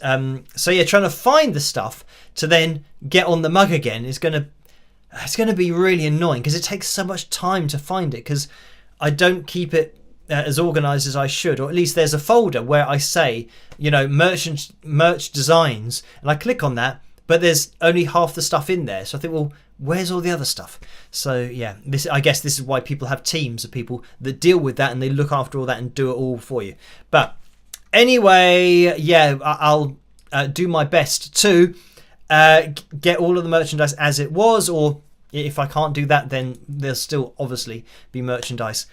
S1: So yeah, trying to find the stuff to then get on the mug again is it's going to be really annoying, because it takes so much time to find it, because I don't keep it as organized as I should, or at least there's a folder where I say, you know, merch designs, and I click on that, but there's only half the stuff in there. So I think, well, where's all the other stuff? So yeah, I guess this is why people have teams of people that deal with that, and they look after all that and do it all for you. But anyway, yeah, I'll do my best to get all of the merchandise as it was, or if I can't do that, then there'll still obviously be merchandise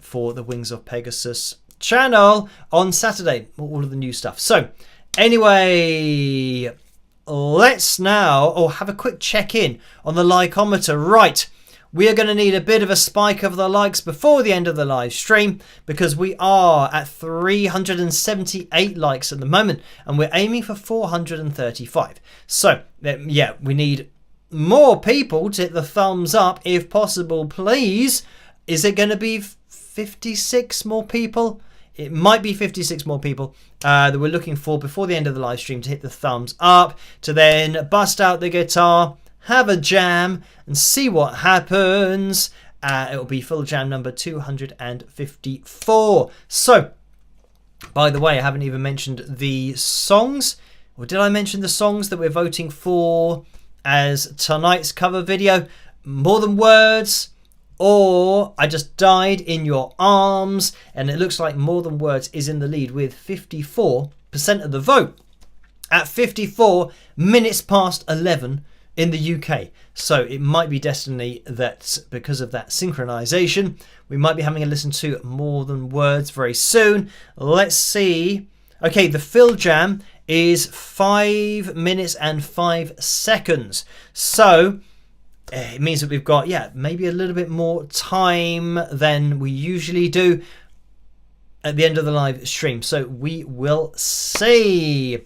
S1: for the Wings of Pegasus channel on Saturday, all of the new stuff. So anyway, let's now have a quick check-in on the likeometer. Right, we are going to need a bit of a spike of the likes before the end of the live stream, because we are at 378 likes at the moment, and we're aiming for 435. So yeah, we need more people to hit the thumbs up if possible, please. Is it going to be 56 more people? It might be 56 more people that we're looking for before the end of the live stream to hit the thumbs up, to then bust out the guitar, have a jam, and see what happens. It'll be full jam number 254. So, by the way, I haven't even mentioned the songs. Or did I mention the songs that we're voting for as tonight's cover video? More Than Words, or I Just Died in Your Arms. And it looks like More Than Words is in the lead with 54% of the vote at 54 minutes past 11 in the UK. So it might be destiny that because of that synchronization, we might be having a listen to More Than Words very soon. Let's see. Okay, the fill jam is 5 minutes and 5 seconds. So it means that we've got, maybe a little bit more time than we usually do at the end of the live stream. So we will see.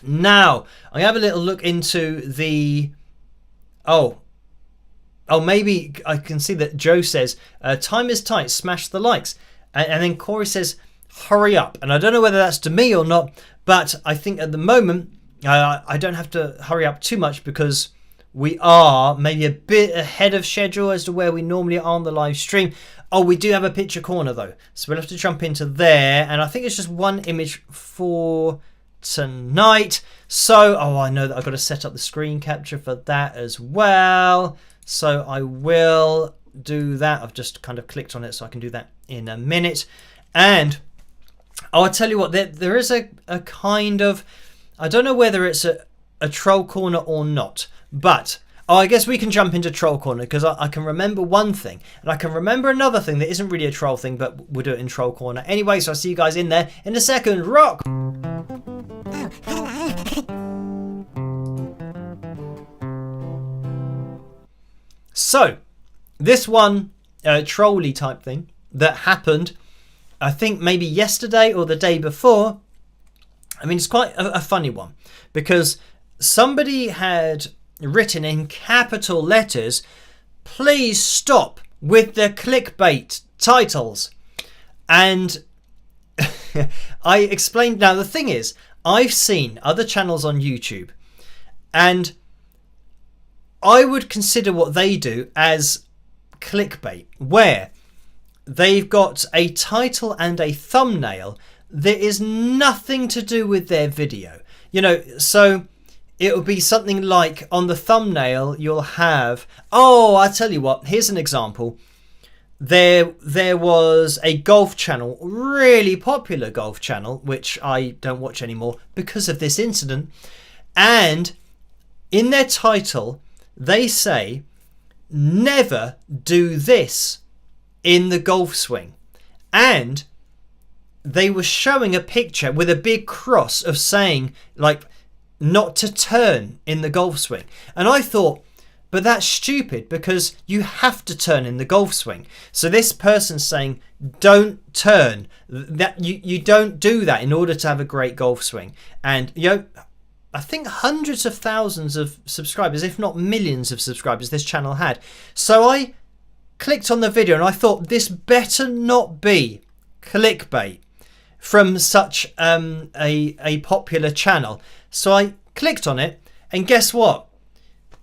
S1: Now, I have a little look into the... maybe I can see that Joe says, time is tight, smash the likes. And then Corey says, hurry up. And I don't know whether that's to me or not, but I think at the moment, I don't have to hurry up too much, because we are maybe a bit ahead of schedule as to where we normally are on the live stream. Oh, we do have a picture corner though, so we'll have to jump into there. And I think it's just one image for tonight. So, I know that I've got to set up the screen capture for that as well. So I will do that. I've just kind of clicked on it, so I can do that in a minute. And I'll tell you what, there is a kind of, I don't know whether it's a troll corner or not, but I guess we can jump into troll corner, because I can remember one thing, and I can remember another thing that isn't really a troll thing, but we'll do it in troll corner anyway. So I'll see you guys in there in a second. Rock! So this one trolley type thing that happened, I think maybe yesterday or the day before. I mean, it's quite a funny one, because somebody had written in capital letters, please stop with the clickbait titles. And I explained, now the thing is, I've seen other channels on YouTube, and I would consider what they do as clickbait, where they've got a title and a thumbnail that is nothing to do with their video. You know, so it will be something like on the thumbnail you'll have, I'll tell you what, here's an example. There was a golf channel, really popular golf channel, which I don't watch anymore because of this incident. And in their title, they say, never do this in the golf swing. And they were showing a picture with a big cross of saying, like, not to turn in the golf swing. And I thought, But that's stupid because you have to turn in the golf swing. So this person's saying, don't turn. That you don't do that in order to have a great golf swing. And I think hundreds of thousands of subscribers, if not millions of subscribers, this channel had. So I clicked on the video and I thought, this better not be clickbait from such a popular channel. So I clicked on it, and guess what?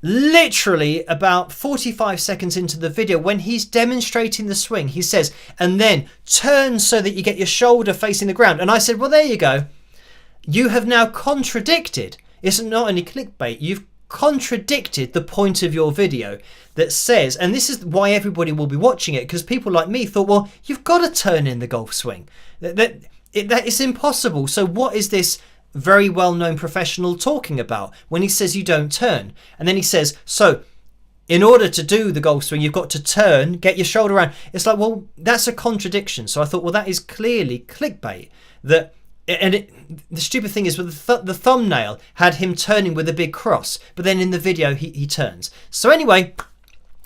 S1: Literally about 45 seconds into the video, when he's demonstrating the swing, he says, and then turn so that you get your shoulder facing the ground. And I said, well, there you go. You have now contradicted. It's not only clickbait, you've contradicted the point of your video that says, and this is why everybody will be watching it, because people like me thought, well, you've got to turn in the golf swing. That is impossible. So what is this very well-known professional talking about when he says you don't turn? And then he says, so in order to do the golf swing, you've got to turn, get your shoulder around. It's like, well, that's a contradiction. So I thought, well, that is clearly clickbait. The stupid thing is, with the thumbnail had him turning with a big cross, but then in the video he turns. So anyway,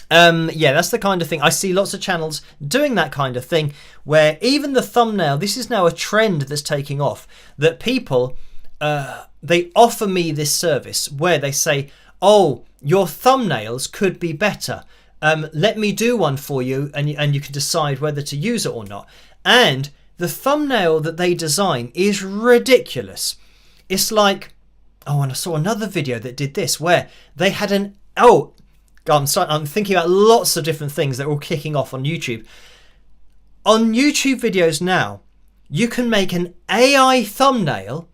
S1: yeah, that's the kind of thing. I see lots of channels doing that kind of thing, where even the thumbnail, this is now a trend that's taking off, that people, they offer me this service where they say, oh, your thumbnails could be better. Let me do one for you, and you can decide whether to use it or not. And the thumbnail that they design is ridiculous. It's like, oh, and I saw another video that did this, where they had I'm thinking about lots of different things that are all kicking off on YouTube. On YouTube videos now, you can make an AI thumbnail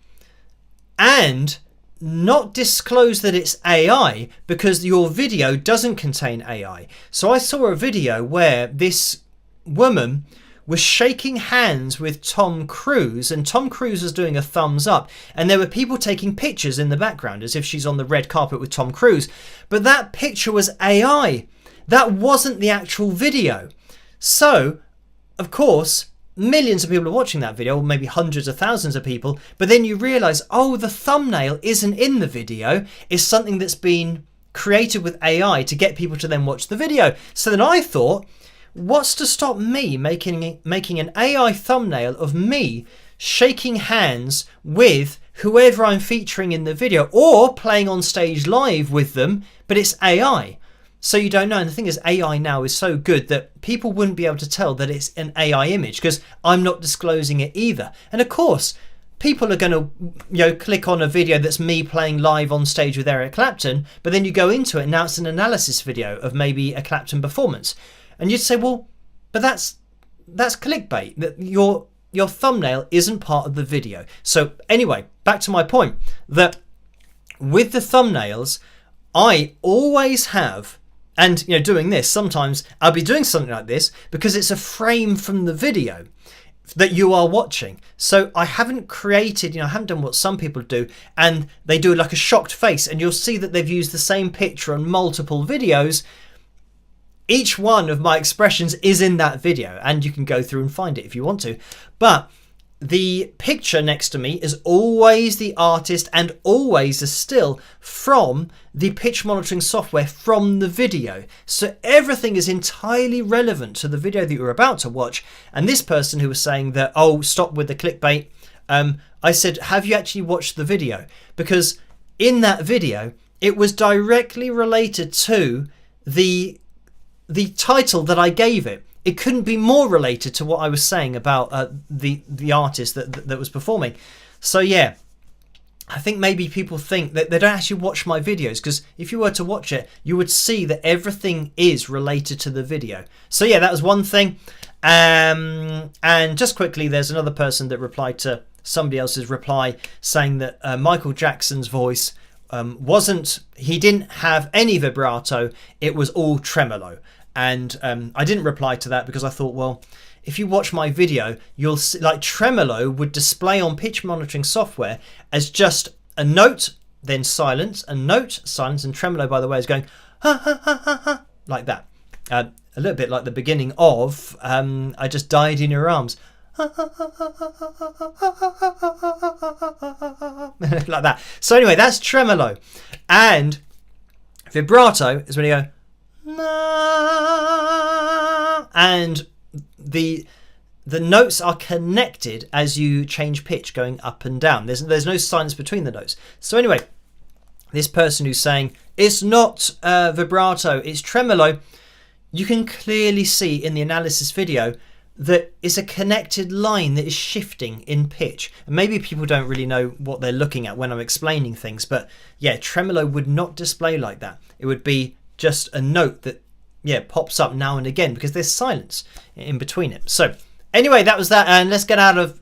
S1: and not disclose that it's AI because your video doesn't contain AI. So I saw a video where this woman was shaking hands with Tom Cruise, and Tom Cruise was doing a thumbs up, and there were people taking pictures in the background as if she's on the red carpet with Tom Cruise. But that picture was AI. That wasn't the actual video. So, of course, millions of people are watching that video, or maybe hundreds of thousands of people, but then you realize, oh, the thumbnail isn't in the video. It's something that's been created with AI to get people to then watch the video. So then I thought, what's to stop me making an AI thumbnail of me shaking hands with whoever I'm featuring in the video, or playing on stage live with them, but it's AI. So you don't know. And the thing is, AI now is so good that people wouldn't be able to tell that it's an AI image because I'm not disclosing it either. And of course, people are going to click on a video that's me playing live on stage with Eric Clapton, but then you go into it and now it's an analysis video of maybe a Clapton performance. And you'd say, well, but that's clickbait. That your thumbnail isn't part of the video. So anyway, back to my point, that with the thumbnails, I always have, and doing this, sometimes I'll be doing something like this because it's a frame from the video that you are watching. So I haven't created, I haven't done what some people do, and they do like a shocked face, and you'll see that they've used the same picture on multiple videos. Each one of my expressions is in that video, and you can go through and find it if you want to. But the picture next to me is always the artist and always a still from the pitch monitoring software from the video. So everything is entirely relevant to the video that you're about to watch. And this person who was saying that, oh, stop with the clickbait, I said, have you actually watched the video? Because in that video, it was directly related to the title that I gave it. It couldn't be more related to what I was saying about the artist that was performing. So yeah, I think maybe people think that they don't actually watch my videos, because if you were to watch it, you would see that everything is related to the video. So yeah, that was one thing. And just quickly, there's another person that replied to somebody else's reply saying that Michael Jackson's voice he didn't have any vibrato, it was all tremolo. And I didn't reply to that because I thought, well, if you watch my video, you'll see, like, tremolo would display on pitch monitoring software as just a note, then silence, a note, silence, and tremolo, by the way, is going ha ha ha ha ha, like that. A little bit like the beginning of I Just Died in Your Arms. Like that. So anyway, that's tremolo. And Vibrato is when you go na, and the notes are connected as you change pitch, going up and down. There's no silence between the notes. So anyway, this person who's saying it's not vibrato, it's tremolo, you can clearly see in the analysis video that it's a connected line that is shifting in pitch. And maybe people don't really know what they're looking at when I'm explaining things, but yeah, tremolo would not display like that. It would be just a note that pops up now and again because there's silence in between it. So anyway, that was that, and let's get out of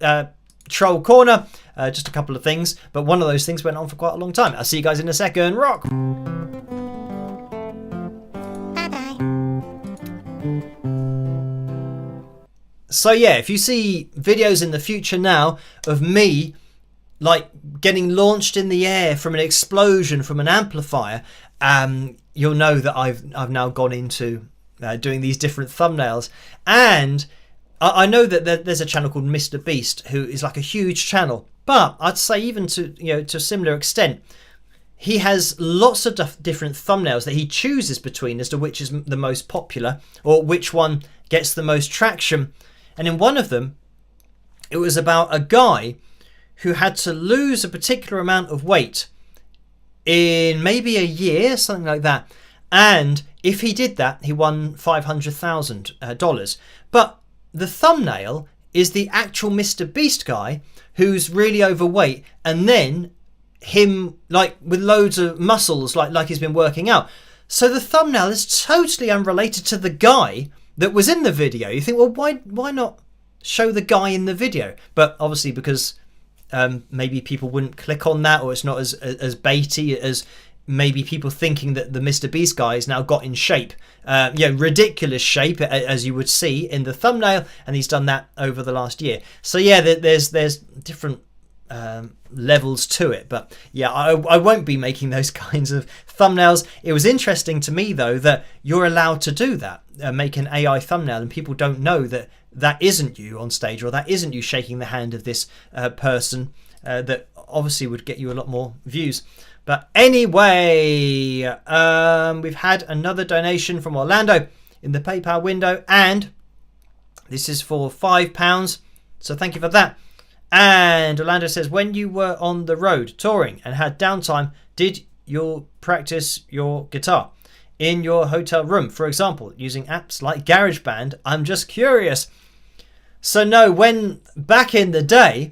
S1: troll corner. Just a couple of things, but one of those things went on for quite a long time. I'll see you guys in a second. Rock! So yeah, if you see videos in the future now of me like getting launched in the air from an explosion from an amplifier, you'll know that I've now gone into doing these different thumbnails. And I know that there's a channel called Mr. Beast who is like a huge channel, but I'd say even to a similar extent, he has lots of different thumbnails that he chooses between as to which is the most popular or which one gets the most traction. And in one of them, it was about a guy who had to lose a particular amount of weight in maybe a year, something like that. And if he did that, he won $500,000. But the thumbnail is the actual Mr. Beast guy who's really overweight, and then him like with loads of muscles, like he's been working out. So the thumbnail is totally unrelated to the guy that was in the video. You think, well, why not show the guy in the video? But obviously because maybe people wouldn't click on that, or it's not as baity as maybe people thinking that the Mr. Beast guy has now got in shape, ridiculous shape, as you would see in the thumbnail, and he's done that over the last year. So yeah, there's different levels to it, but yeah, I won't be making those kinds of thumbnails. It was interesting to me though that you're allowed to do that, make an AI thumbnail, and people don't know that that isn't you on stage, or that isn't you shaking the hand of this person that obviously would get you a lot more views. But anyway, we've had another donation from Orlando in the PayPal window, and this is for £5, so thank you for that. And Orlando says, when you were on the road touring and had downtime, did you practice your guitar in your hotel room, for example, using apps like GarageBand? I'm just curious. So no, when back in the day,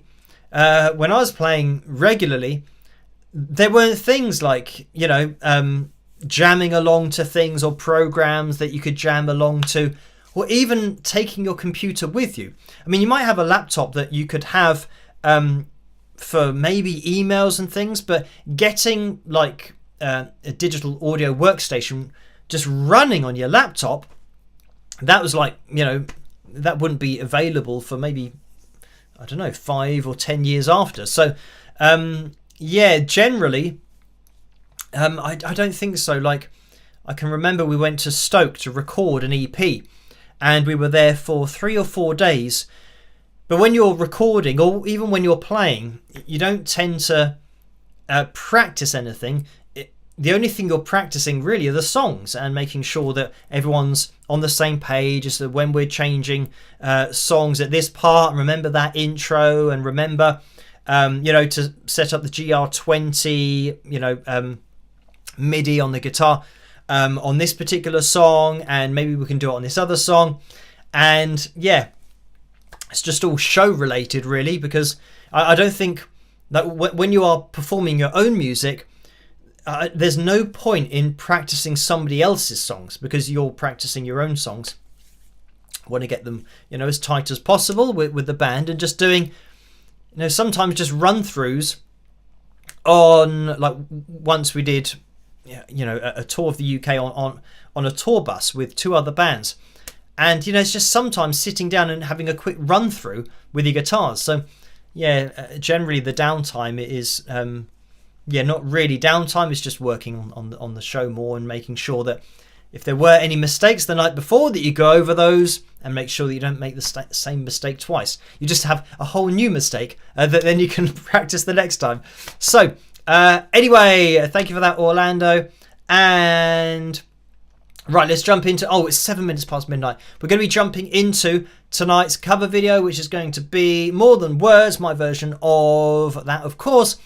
S1: when I was playing regularly, there weren't things like, jamming along to things or programs that you could jam along to, or even taking your computer with you. I mean, you might have a laptop that you could have for maybe emails and things, but getting like a digital audio workstation just running on your laptop, that was like, that wouldn't be available for maybe, 5 or 10 years after. So, generally, I don't think so. Like, I can remember we went to Stoke to record an EP, and we were there for 3 or 4 days. But when you're recording, or even when you're playing, you don't tend to practice anything. The only thing you're practicing really are the songs, and making sure that everyone's on the same page, as to when we're changing songs at this part, remember that intro, and remember to set up the GR20 MIDI on the guitar on this particular song, and maybe we can do it on this other song. And yeah, it's just all show related really, because I don't think that when you are performing your own music, there's no point in practicing somebody else's songs, because you're practicing your own songs. I want to get them as tight as possible with the band, and just doing sometimes just run throughs on, like, once we did a tour of the UK on a tour bus with 2 other bands, and it's just sometimes sitting down and having a quick run through with your guitars. So yeah, generally the downtime is not really downtime, it's just working on the show more, and making sure that if there were any mistakes the night before, that you go over those and make sure that you don't make the same mistake twice. You just have a whole new mistake that then you can practice the next time. So anyway, thank you for that, Orlando. And right, let's jump into, oh, it's 7 minutes past midnight. We're going to be jumping into tonight's cover video, which is going to be More Than Words, my version of that, of course.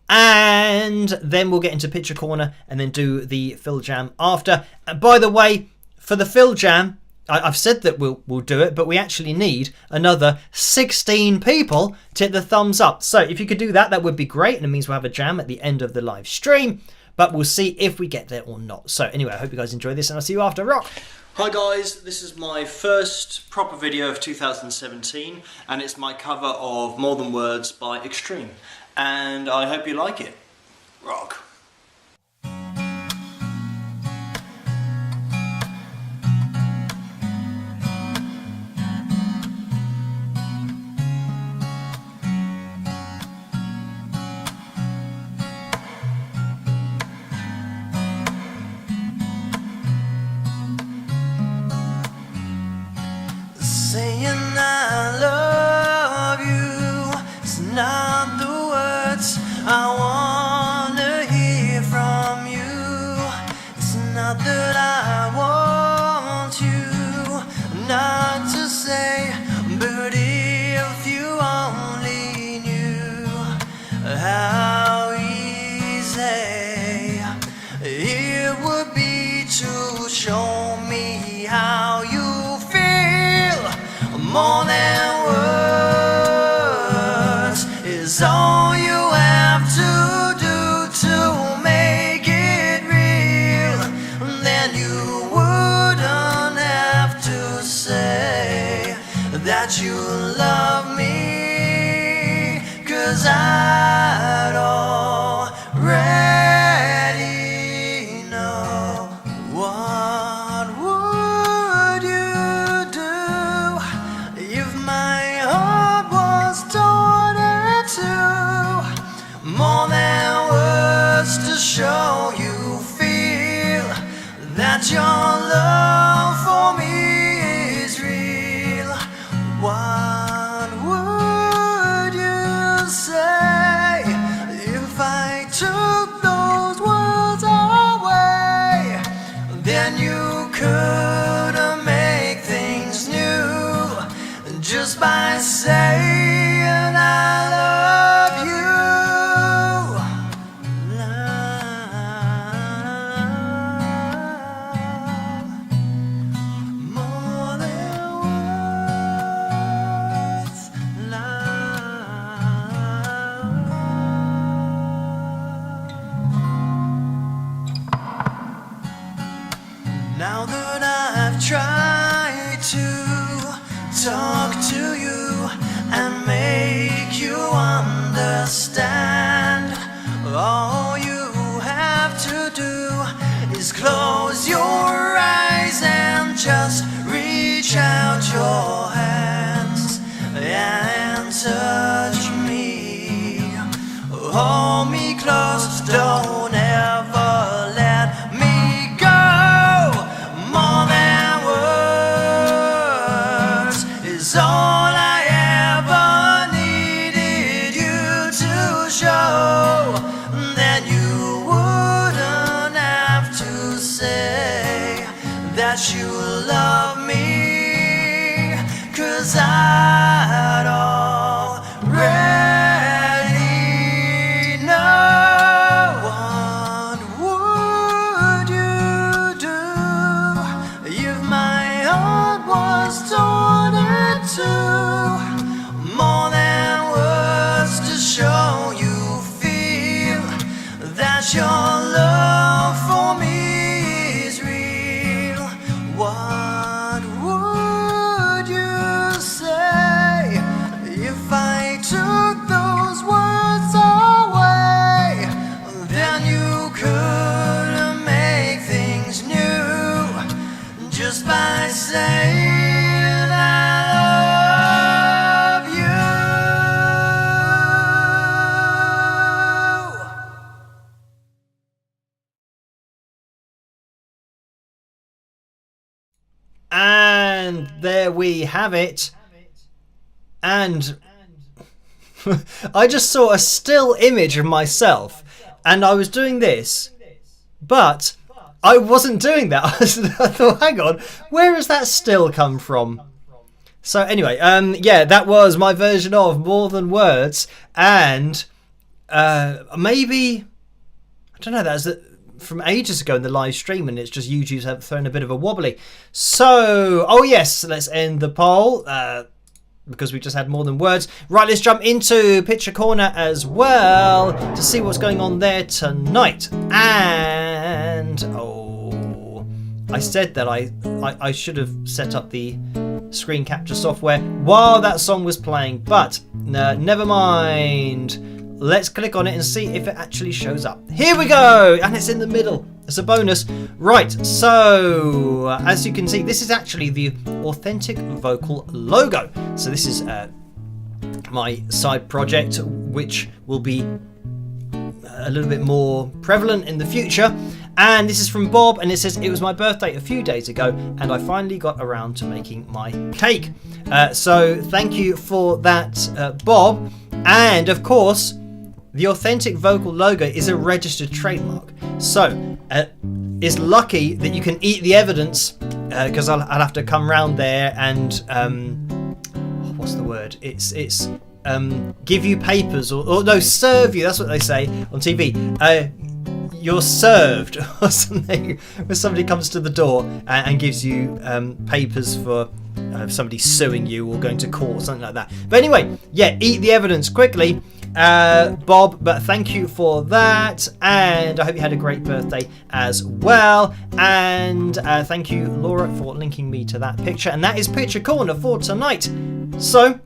S1: And then we'll get into Picture Corner and then do the Fill Jam after. And by the way, for the Fill Jam, I've said that we'll do it, but we actually need another 16 people to hit the thumbs up. So if you could do that, that would be great. And it means we'll have a jam at the end of the live stream. But we'll see if we get there or not. So anyway, I hope you guys enjoy this and I'll see you after. Rock! Hi guys, this is my first proper video of 2017 and it's my cover of More Than Words by Extreme. And I hope you like it. Rock! Saying I love you, it's not the words I wanna hear from you. It's not that I want you not to say, but if you only knew how easy it would be to show me how you more than words is all you have to do to make it real. Then you wouldn't have to say that you love me, 'cause I'd already know. What would you do if my heart was torn in two? More than words to show you feel that your love for me is real. What would you say if I took those words away? Then you could make things new just by saying I love you. Love, more than words, love. Now that I've tried to talk to you and make you understand, all you have to do is close your eyes and just reach out your hands and touch me. Hold me close, don't ever let me go. More than words is all I ever needed you to show. Then you wouldn't have to say that you love me, 'cause I'd already know. What would you do if my heart was torn in two? More than words to show you feel that your love for me is real. What would you say if I took those words away? Then you could make things new just by saying I love you. And there we have it. And I just saw a still image of myself and I was doing this, but I wasn't doing that. I thought, hang on, where has that still come from? So anyway, yeah, that was my version of More Than Words, and maybe, I don't know, that's from ages ago in the live stream, and it's just YouTube's have thrown a bit of a wobbly. So, oh yes, let's end the poll, because we just had More Than Words. Right, let's jump into Picture Corner as well to see what's going on there tonight. And I said that I should have set up the screen capture software while that song was playing, but never mind. Let's click on it and see if it actually shows up. Here we go, and it's in the middle. It's a bonus. Right, so as you can see, this is actually the Authentic Vocal logo. So this is my side project, which will be a little bit more prevalent in the future. And this is from Bob, and it says, it was my birthday a few days ago and I finally got around to making my cake. So thank you for that, Bob. And of course, the Authentic Vocal logo is a registered trademark. So it's lucky that you can eat the evidence, because I'll have to come round there and what's the word? It's give you papers, or no, serve you. That's what they say on TV. You're served or something when somebody comes to the door and gives you papers for somebody suing you or going to court or something like that. But anyway, yeah, eat the evidence quickly, Bob, but thank you for that, and I hope you had a great birthday as well. And thank you, Laura, for linking me to that picture. And that is Picture Corner for tonight. So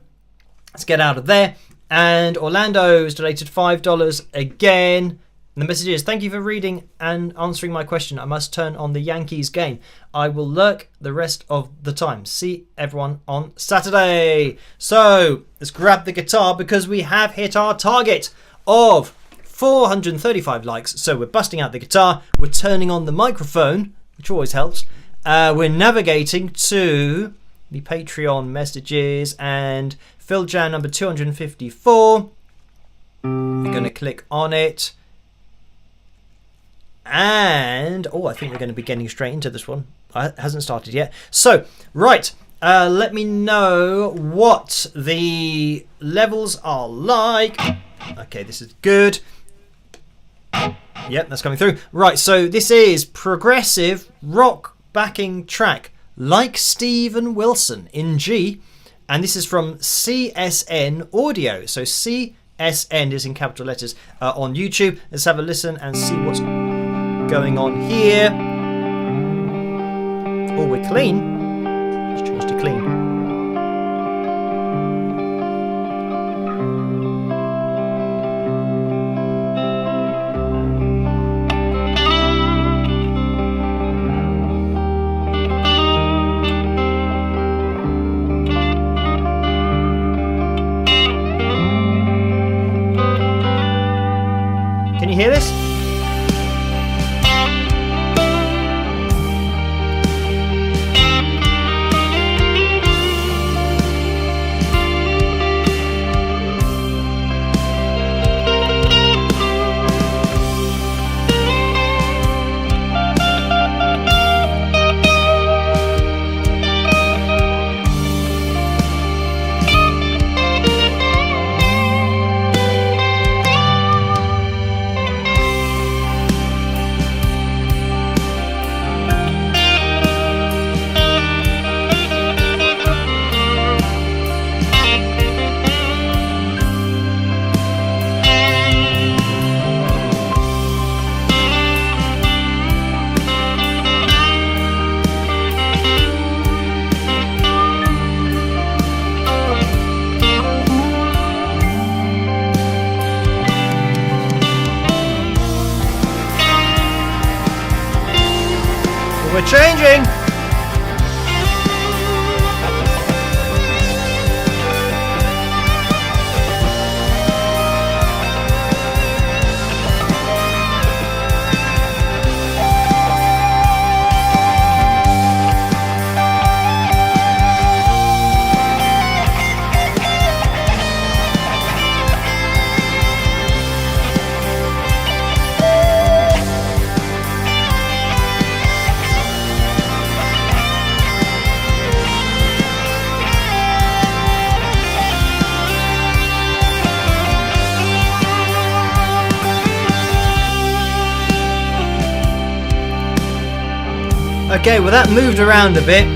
S1: let's get out of there. And Orlando's donated $5 again. And the message is, thank you for reading and answering my question. I must turn on the Yankees game. I will lurk the rest of the time. See everyone on Saturday. So let's grab the guitar, because we have hit our target of 435 likes. So we're busting out the guitar. We're turning on the microphone, which always helps. We're navigating to the Patreon messages, and Phil Jan number 254. We're going to click on it. And I think we're going to be getting straight into this one. It hasn't started yet. So, right, let me know what the levels are like. Okay, this is good. Yep, that's coming through. Right, so this is progressive rock backing track, Like Steven Wilson in G, and this is from CSN Audio. So CSN is in capital letters on YouTube. Let's have a listen and see what's going on here. Oh, we're clean. Let's change to clean. Can you hear this? We're changing! Okay, well that moved around a bit.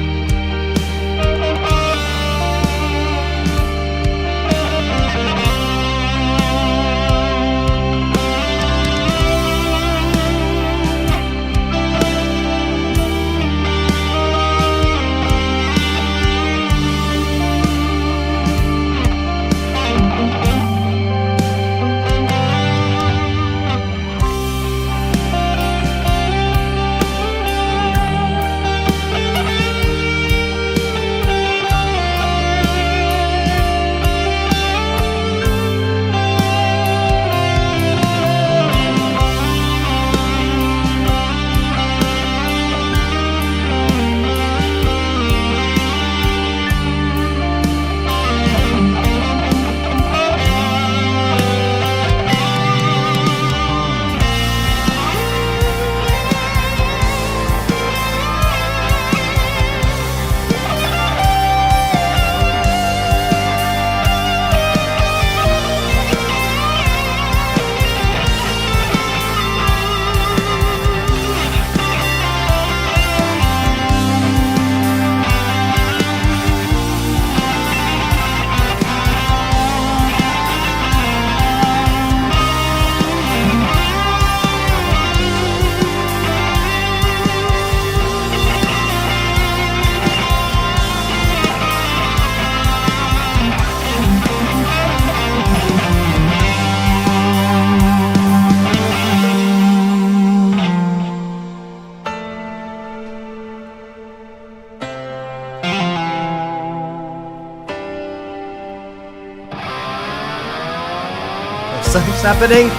S1: Something's happening.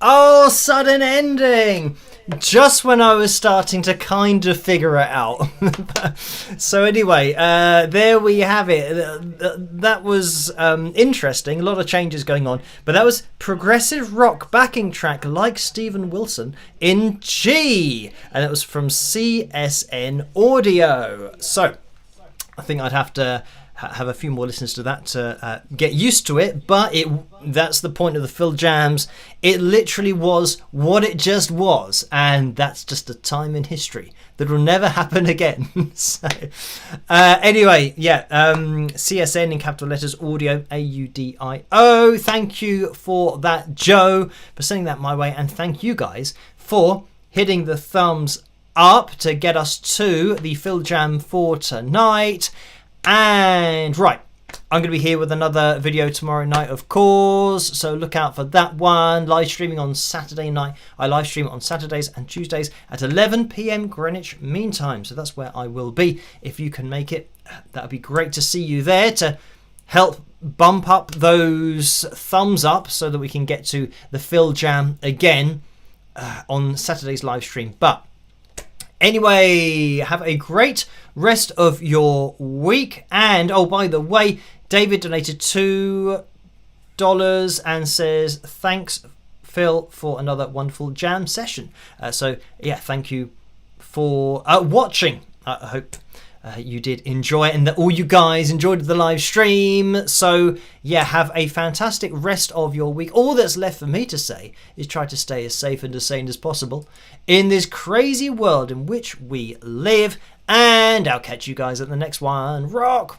S1: Oh, sudden ending! Just when I was starting to kind of figure it out. So anyway, there we have it. That was interesting. A lot of changes going on. But that was progressive rock backing track like Steven Wilson in G. And it was from CSN Audio. So I think I'd have to have a few more listens to that to get used to it, but that's the point of the Phil Jams. It literally was what it just was, and that's just a time in history that will never happen again. So anyway, yeah, CSN in capital letters, audio, AUDIO. Thank you for that, Joe, for sending that my way, and thank you guys for hitting the thumbs up to get us to the Phil Jam for tonight. And right, I'm going to be here with another video tomorrow night, of course, so look out for that one. Live streaming on Saturday night. I live stream on Saturdays and Tuesdays at 11 p.m. Greenwich Mean Time, so that's where I will be. If you can make it, that would be great to see you there to help bump up those thumbs up so that we can get to the Phil Jam again on Saturday's live stream. But anyway, have a great rest of your week. And oh, by the way, David donated $2 and says thanks, Phil, for another wonderful jam session. So yeah, thank you for watching. I hope you did enjoy it and that all you guys enjoyed the live stream. So yeah, have a fantastic rest of your week. All that's left for me to say is try to stay as safe and as sane as possible in this crazy world in which we live. And I'll catch you guys at the next one. Rock!